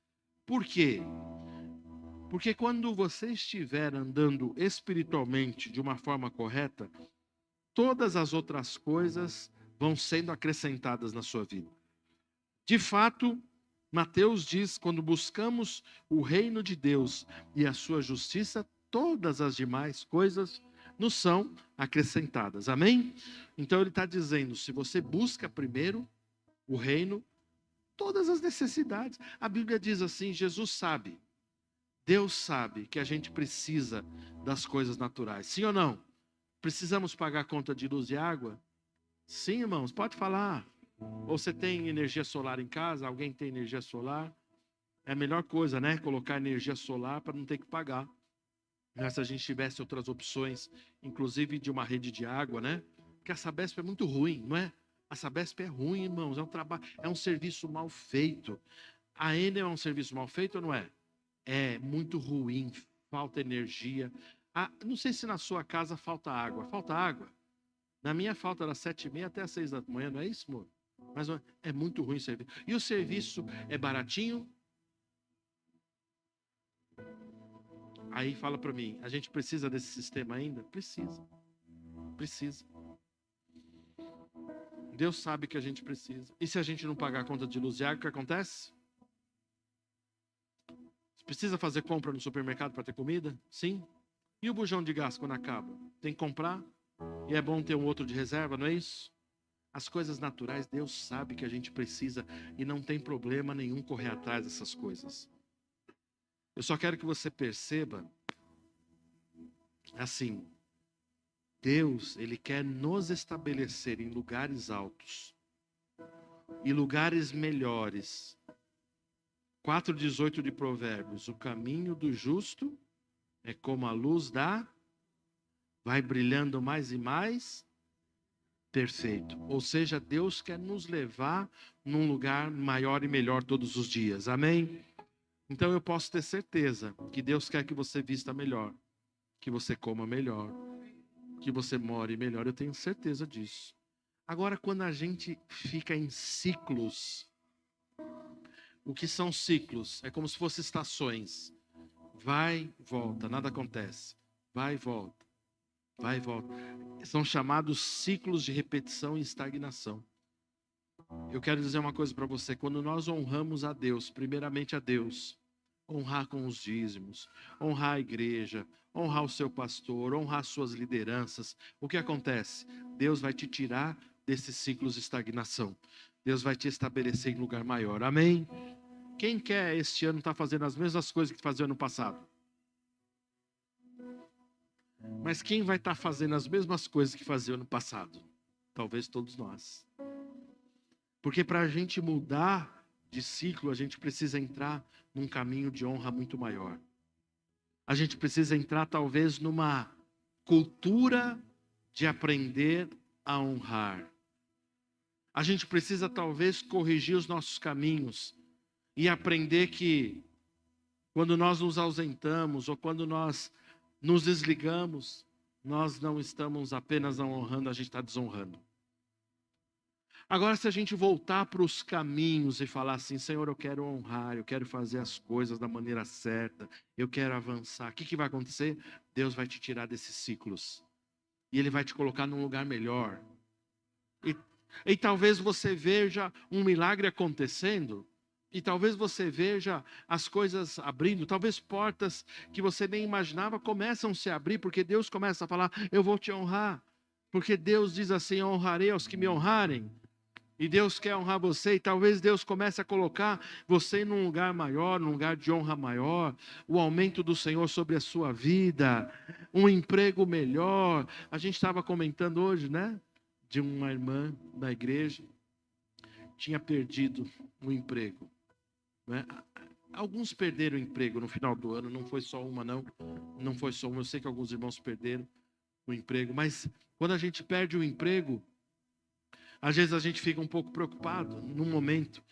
Por quê? Porque quando você estiver andando espiritualmente de uma forma correta, todas as outras coisas vão sendo acrescentadas na sua vida. De fato, Mateus diz: quando buscamos o reino de Deus e a sua justiça, todas as demais coisas nos são acrescentadas. Amém? Então ele está dizendo: se você busca primeiro o reino, todas as necessidades. A Bíblia diz assim: Jesus sabe, Deus sabe que a gente precisa das coisas naturais. Sim ou não? Precisamos pagar a conta de luz e água? Sim, irmãos, pode falar. Ou você tem energia solar em casa? Alguém tem energia solar? É a melhor coisa, né? Colocar energia solar para não ter que pagar. Mas se a gente tivesse outras opções, inclusive de uma rede de água, né? Porque a Sabesp é muito ruim, não é? A Sabesp é ruim, irmãos. É um serviço mal feito. A Enel é um serviço mal feito ou não é? É muito ruim, falta energia. Não sei se na sua casa falta água. Falta água? Na minha falta das 7h30 até as 6 da manhã, não é isso, amor? Mas é muito ruim o serviço. E o serviço é baratinho? Aí fala para mim: a gente precisa desse sistema ainda? Precisa. Precisa. Deus sabe que a gente precisa. E se a gente não pagar a conta de luz e água, o que acontece? Precisa fazer compra no supermercado para ter comida? Sim. E o bujão de gás quando acaba? Tem que comprar? E é bom ter um outro de reserva, não é isso? As coisas naturais, Deus sabe que a gente precisa e não tem problema nenhum correr atrás dessas coisas. Eu só quero que você perceba, assim, Deus, Ele quer nos estabelecer em lugares altos e lugares melhores. 4:18 de Provérbios: o caminho do justo é como a luz vai brilhando mais e mais perfeito. Ou seja, Deus quer nos levar num lugar maior e melhor todos os dias. Amém? Então eu posso ter certeza que Deus quer que você vista melhor, que você coma melhor, que você more melhor. Eu tenho certeza disso. Agora, quando a gente fica em ciclos, o que são ciclos? É como se fossem estações. Vai, volta, nada acontece. Vai, volta. Vai e volta. São chamados ciclos de repetição e estagnação. Eu quero dizer uma coisa para você: quando nós honramos a Deus, primeiramente a Deus, honrar com os dízimos, honrar a igreja, honrar o seu pastor, honrar suas lideranças, o que acontece? Deus vai te tirar desses ciclos de estagnação. Deus vai te estabelecer em lugar maior. Amém? Quem quer este ano estar fazendo as mesmas coisas que fazia no passado? Mas quem vai estar fazendo as mesmas coisas que fazia no passado? Talvez todos nós. Porque para a gente mudar de ciclo, a gente precisa entrar num caminho de honra muito maior. A gente precisa entrar talvez numa cultura de aprender a honrar. A gente precisa talvez corrigir os nossos caminhos e aprender que quando nós nos ausentamos ou quando nós nos desligamos, nós não estamos apenas não honrando, a gente está desonrando. Agora, se a gente voltar para os caminhos e falar assim, Senhor, eu quero honrar, eu quero fazer as coisas da maneira certa, eu quero avançar, o que vai acontecer? Deus vai te tirar desses ciclos. E Ele vai te colocar num lugar melhor. E talvez você veja um milagre acontecendo, e talvez você veja as coisas abrindo, talvez portas que você nem imaginava começam a se abrir, porque Deus começa a falar, eu vou te honrar. Porque Deus diz assim, honrarei aos que me honrarem. E Deus quer honrar você, e talvez Deus comece a colocar você num lugar maior, num lugar de honra maior, o aumento do Senhor sobre a sua vida, um emprego melhor. A gente estava comentando hoje, né? De uma irmã da igreja, tinha perdido o emprego, né? Alguns perderam o emprego no final do ano, não foi só uma não foi só uma, eu sei que alguns irmãos perderam o emprego, mas quando a gente perde o emprego, às vezes a gente fica um pouco preocupado num momento,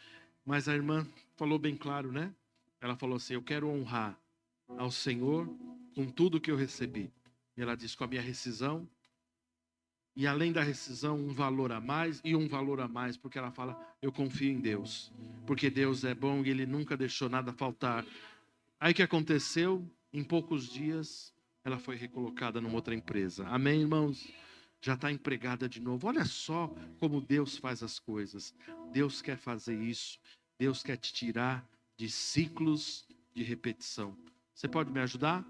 mas a irmã falou bem claro, né? Ela falou assim, eu quero honrar ao Senhor com tudo que eu recebi. E ela disse, com a minha rescisão, e além da rescisão, um valor a mais e um valor a mais, porque ela fala, eu confio em Deus, porque Deus é bom e Ele nunca deixou nada faltar. Aí o que aconteceu? Em poucos dias, ela foi recolocada numa outra empresa. Amém, irmãos? Já está empregada de novo. Olha só como Deus faz as coisas. Deus quer fazer isso. Deus quer te tirar de ciclos de repetição. Você pode me ajudar?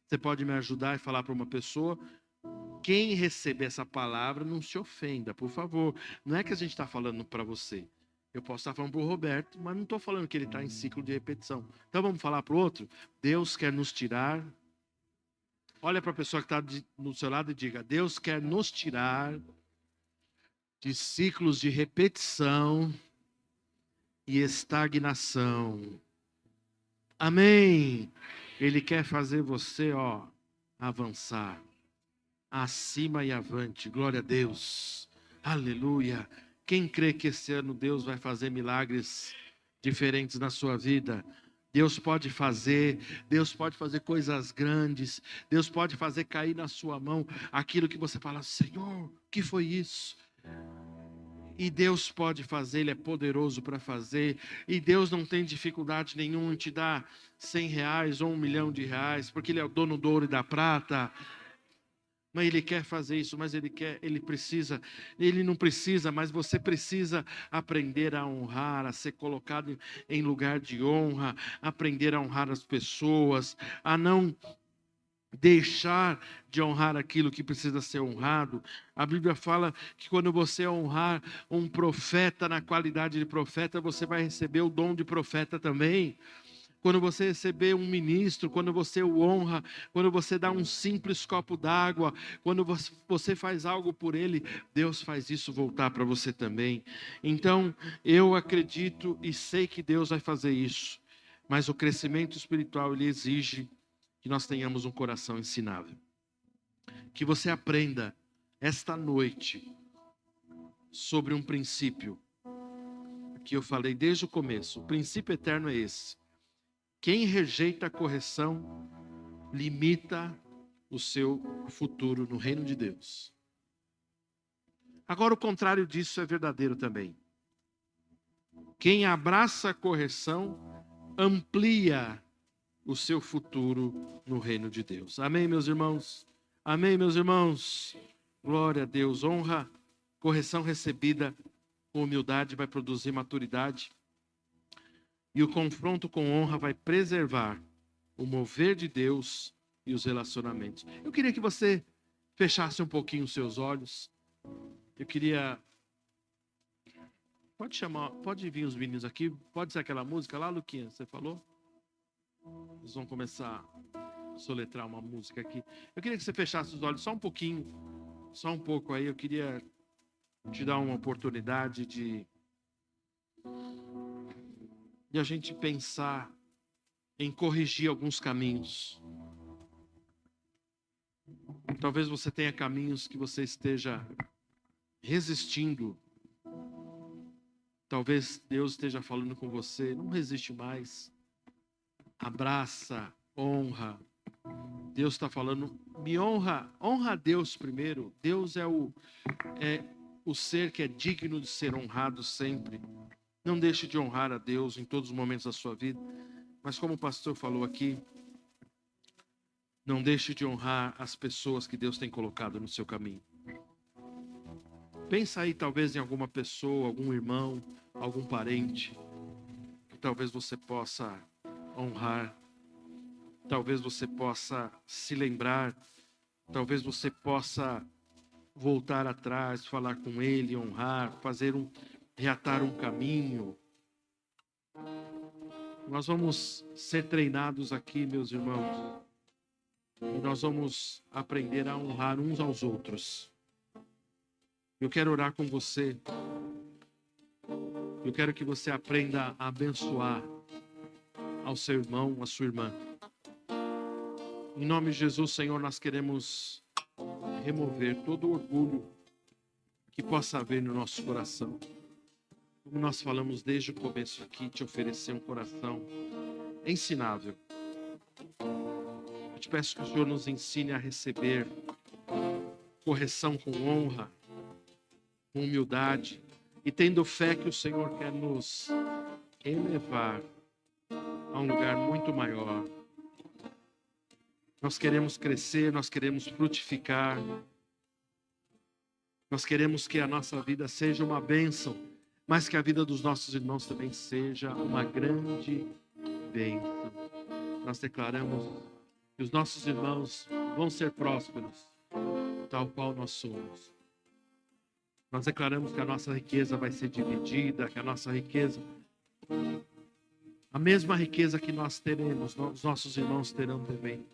Você pode me ajudar e falar para uma pessoa? Quem receber essa palavra, não se ofenda, por favor. Não é que a gente está falando para você. Eu posso estar falando para o Roberto, mas não estou falando que ele está em ciclo de repetição. Então vamos falar para o outro? Deus quer nos tirar. Olha para a pessoa que está no seu lado e diga, Deus quer nos tirar de ciclos de repetição e estagnação. Amém. Ele quer fazer você, avançar. Acima e avante, glória a Deus, aleluia. Quem crê que esse ano Deus vai fazer milagres diferentes na sua vida? Deus pode fazer coisas grandes, Deus pode fazer cair na sua mão aquilo que você fala, Senhor, o que foi isso? E Deus pode fazer, Ele é poderoso para fazer, e Deus não tem dificuldade nenhuma em te dar R$100 ou R$1.000.000, porque Ele é o dono do ouro e da prata. Mas Ele quer fazer isso, mas Ele não precisa, mas você precisa aprender a honrar, a ser colocado em lugar de honra, aprender a honrar as pessoas, a não deixar de honrar aquilo que precisa ser honrado. A Bíblia fala que quando você honrar um profeta na qualidade de profeta, você vai receber o dom de profeta também. Quando você receber um ministro, quando você o honra, quando você dá um simples copo d'água, quando você faz algo por ele, Deus faz isso voltar para você também. Então, eu acredito e sei que Deus vai fazer isso. Mas o crescimento espiritual, ele exige que nós tenhamos um coração ensinável. Que você aprenda esta noite sobre um princípio que eu falei desde o começo. O princípio eterno é esse. Quem rejeita a correção, limita o seu futuro no reino de Deus. Agora, o contrário disso é verdadeiro também. Quem abraça a correção, amplia o seu futuro no reino de Deus. Amém, meus irmãos? Amém, meus irmãos? Glória a Deus. Honra, correção recebida com humildade vai produzir maturidade. E o confronto com honra vai preservar o mover de Deus e os relacionamentos. Eu queria que você fechasse um pouquinho os seus olhos. Eu queria... Pode vir os meninos aqui. Pode ser aquela música lá, Luquinha, você falou? Eles vão começar a soletrar uma música aqui. Eu queria que você fechasse os olhos só um pouquinho. Só um pouco aí. Eu queria te dar uma oportunidade de a gente pensar em corrigir alguns caminhos. Talvez você tenha caminhos que você esteja resistindo. Talvez Deus esteja falando com você, não resiste mais. Abraça, honra, Deus está falando, me honra a Deus primeiro. Deus é o ser que é digno de ser honrado sempre. Não deixe de honrar a Deus em todos os momentos da sua vida. Mas como o pastor falou aqui, não deixe de honrar as pessoas que Deus tem colocado no seu caminho. Pensa aí talvez em alguma pessoa, algum irmão, algum parente, que talvez você possa honrar. Talvez você possa se lembrar, talvez você possa voltar atrás, falar com ele, honrar, reatar um caminho. Nós vamos ser treinados aqui, meus irmãos, e nós vamos aprender a honrar uns aos outros. Eu quero orar com você. Eu quero que você aprenda a abençoar ao seu irmão, à sua irmã. Em nome de Jesus, Senhor, nós queremos remover todo o orgulho que possa haver no nosso coração. Como nós falamos desde o começo aqui, te oferecer um coração ensinável. Eu te peço que o Senhor nos ensine a receber correção com honra, com humildade, e tendo fé que o Senhor quer nos elevar a um lugar muito maior. Nós queremos crescer, nós queremos frutificar, nós queremos que a nossa vida seja uma bênção, mas que a vida dos nossos irmãos também seja uma grande bênção. Nós declaramos que os nossos irmãos vão ser prósperos, tal qual nós somos. Nós declaramos que a nossa riqueza vai ser dividida, que a nossa riqueza, a mesma riqueza que nós teremos, os nossos irmãos terão também.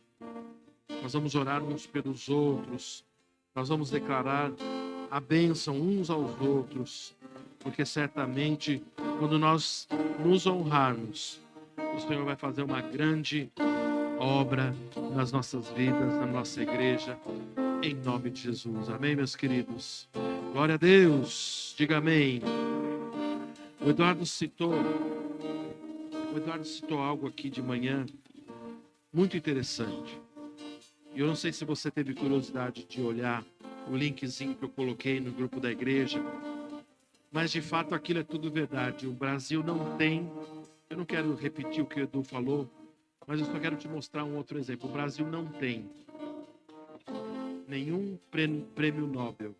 Nós vamos orar uns pelos outros, nós vamos declarar a bênção uns aos outros, porque certamente quando nós nos honrarmos, o Senhor vai fazer uma grande obra nas nossas vidas, na nossa igreja, em nome de Jesus. Amém, meus queridos? Glória a Deus, diga amém. O Eduardo citou algo aqui de manhã muito interessante. E eu não sei se você teve curiosidade de olhar o linkzinho que eu coloquei no grupo da igreja, mas de fato aquilo é tudo verdade. O Brasil não tem, eu não quero repetir o que o Edu falou, mas eu só quero te mostrar um outro exemplo. O Brasil não tem nenhum prêmio Nobel.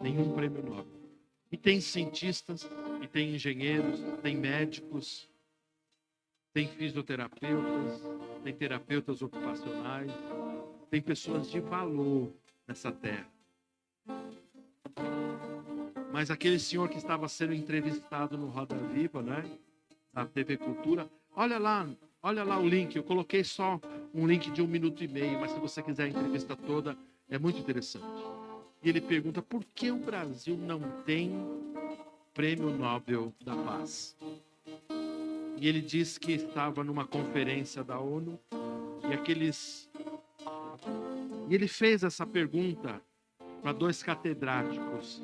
Nenhum prêmio Nobel. E tem cientistas, e tem engenheiros, tem médicos, tem fisioterapeutas, tem terapeutas ocupacionais, tem pessoas de valor nessa terra. Mas aquele senhor que estava sendo entrevistado no Roda Viva, né, na TV Cultura, olha lá o link, eu coloquei só um link de 1 minuto e meio, mas se você quiser a entrevista toda, é muito interessante. E ele pergunta, por que o Brasil não tem Prêmio Nobel da Paz? E ele disse que estava numa conferência da ONU e ele fez essa pergunta para 2 catedráticos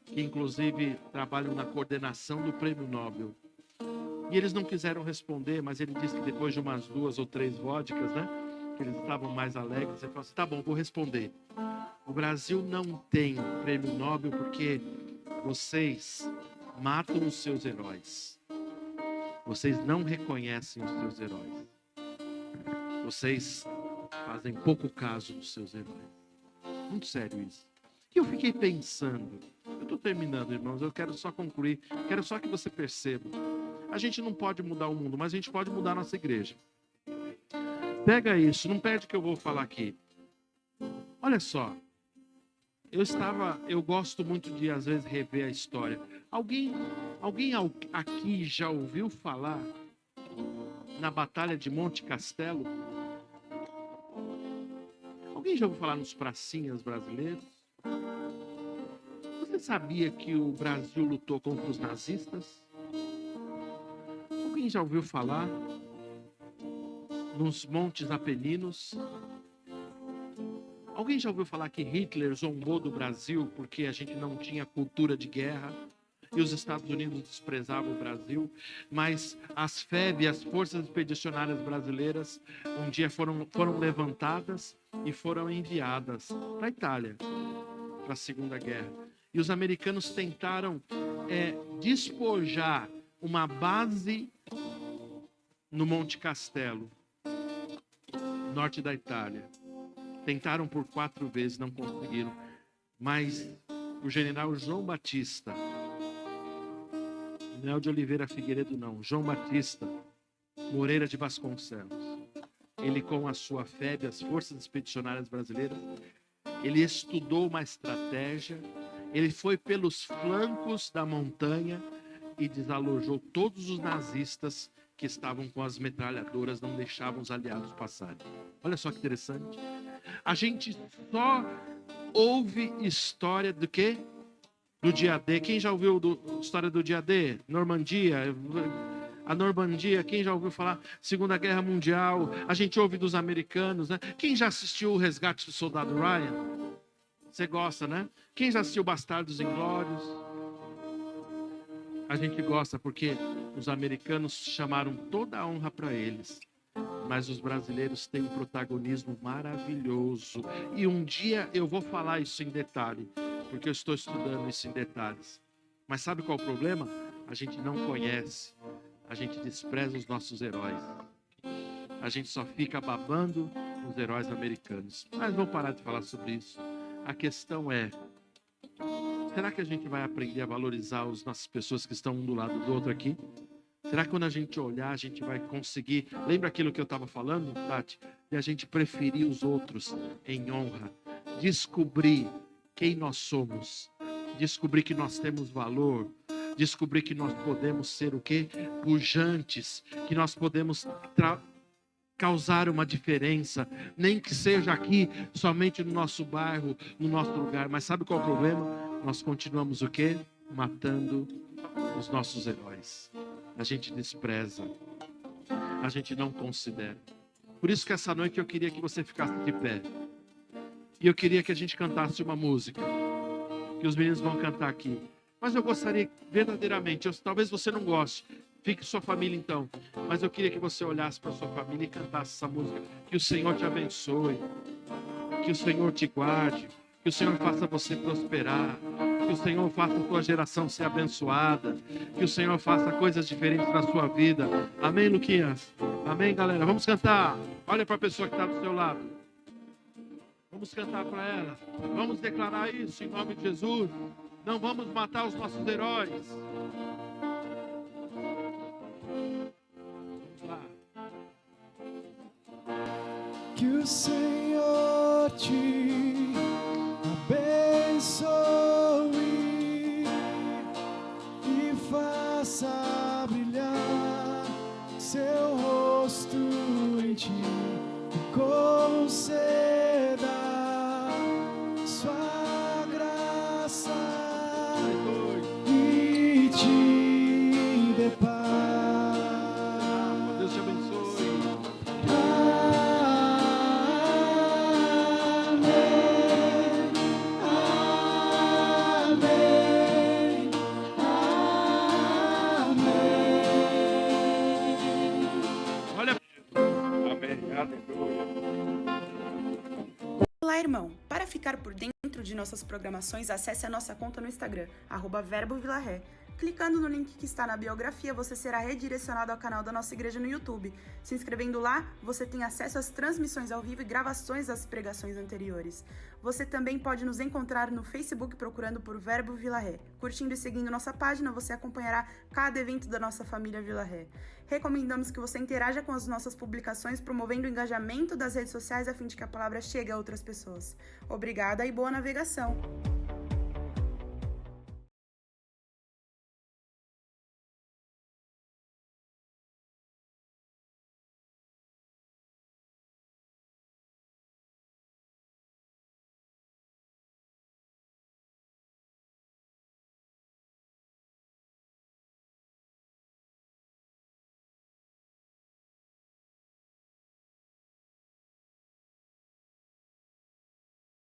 que inclusive trabalham na coordenação do Prêmio Nobel. E eles não quiseram responder, mas ele disse que depois de umas 2 ou 3 vodkas, né, que eles estavam mais alegres, ele falou assim, tá bom, vou responder. O Brasil não tem Prêmio Nobel porque vocês matam os seus heróis. Vocês não reconhecem os seus heróis. Vocês fazem pouco caso dos seus heróis. Muito sério isso. E eu fiquei pensando, eu estou terminando, irmãos, eu quero só concluir, quero só que você perceba. A gente não pode mudar o mundo, mas a gente pode mudar a nossa igreja. Pega isso, não perde o que eu vou falar aqui. Olha só, eu gosto muito de, às vezes, rever a história. Alguém aqui já ouviu falar na Batalha de Monte Castelo? Alguém já ouviu falar nos pracinhas brasileiros? Você sabia que o Brasil lutou contra os nazistas? Alguém já ouviu falar nos Montes Apeninos? Alguém já ouviu falar que Hitler zombou do Brasil porque a gente não tinha cultura de guerra? e os Estados Unidos desprezavam o Brasil, mas as FEB, as Forças Expedicionárias Brasileiras, um dia foram levantadas e foram enviadas para a Itália, para a Segunda Guerra. E os americanos tentaram despojar uma base no Monte Castelo, norte da Itália. Tentaram por 4 vezes, não conseguiram. Mas o general João Batista, não é o de Oliveira Figueiredo não, João Batista Moreira de Vasconcelos, ele com a sua FEB, as Forças Expedicionárias Brasileiras, ele estudou uma estratégia, ele foi pelos flancos da montanha e desalojou todos os nazistas que estavam com as metralhadoras, não deixavam os aliados passarem. Olha só que interessante. A gente só ouve história do quê? Do dia D. Quem já ouviu a história do dia D? Normandia. A Normandia, quem já ouviu falar? Segunda Guerra Mundial. A gente ouve dos americanos, né? Quem já assistiu o Resgate do Soldado Ryan? Você gosta, né? Quem já assistiu Bastardos Inglórios? A gente gosta porque os americanos chamaram toda a honra para eles. Mas os brasileiros têm um protagonismo maravilhoso. E um dia eu vou falar isso em detalhe, porque eu estou estudando isso em detalhes. Mas sabe qual é o problema? A gente não conhece. A gente despreza os nossos heróis. A gente só fica babando os heróis americanos. Mas vamos parar de falar sobre isso. A questão é, será que a gente vai aprender a valorizar as nossas pessoas que estão um do lado do outro aqui? Será que quando a gente olhar, a gente vai conseguir... Lembra aquilo que eu estava falando, Tati? De a gente preferir os outros em honra. Descobrir quem nós somos. Descobrir que nós temos valor. Descobrir que nós podemos ser o quê? Pujantes. Que nós podemos causar uma diferença. Nem que seja aqui, somente no nosso bairro, no nosso lugar. Mas sabe qual é o problema? Nós continuamos o quê? Matando os nossos heróis. A gente despreza, a gente não considera. Por isso que essa noite eu queria que você ficasse de pé. E eu queria que a gente cantasse uma música, que os meninos vão cantar aqui. Mas eu gostaria verdadeiramente, talvez você não goste, fique com sua família então. Mas eu queria que você olhasse para sua família e cantasse essa música. Que o Senhor te abençoe, que o Senhor te guarde, que o Senhor faça você prosperar. Que o Senhor faça a tua geração ser abençoada. Que o Senhor faça coisas diferentes na sua vida. Amém, Luquinhas? Amém, galera? Vamos cantar. Olha para a pessoa que está do seu lado. Vamos cantar para ela. Vamos declarar isso em nome de Jesus. Não vamos matar os nossos heróis. Vamos lá. Que o Senhor te abençoe e faça brilhar seu rosto em ti e conceda sua graça e te dê paz. Deus te abençoe. Olá, irmão! Para ficar por dentro de nossas programações, acesse a nossa conta no Instagram, @verbovilaré. Clicando no link que está na biografia, você será redirecionado ao canal da nossa igreja no YouTube. Se inscrevendo lá, você tem acesso às transmissões ao vivo e gravações das pregações anteriores. Você também pode nos encontrar no Facebook procurando por Verbo Vila Ré. Curtindo e seguindo nossa página, você acompanhará cada evento da nossa família Vila Ré. Recomendamos que você interaja com as nossas publicações, promovendo o engajamento das redes sociais a fim de que a palavra chegue a outras pessoas. Obrigada e boa navegação!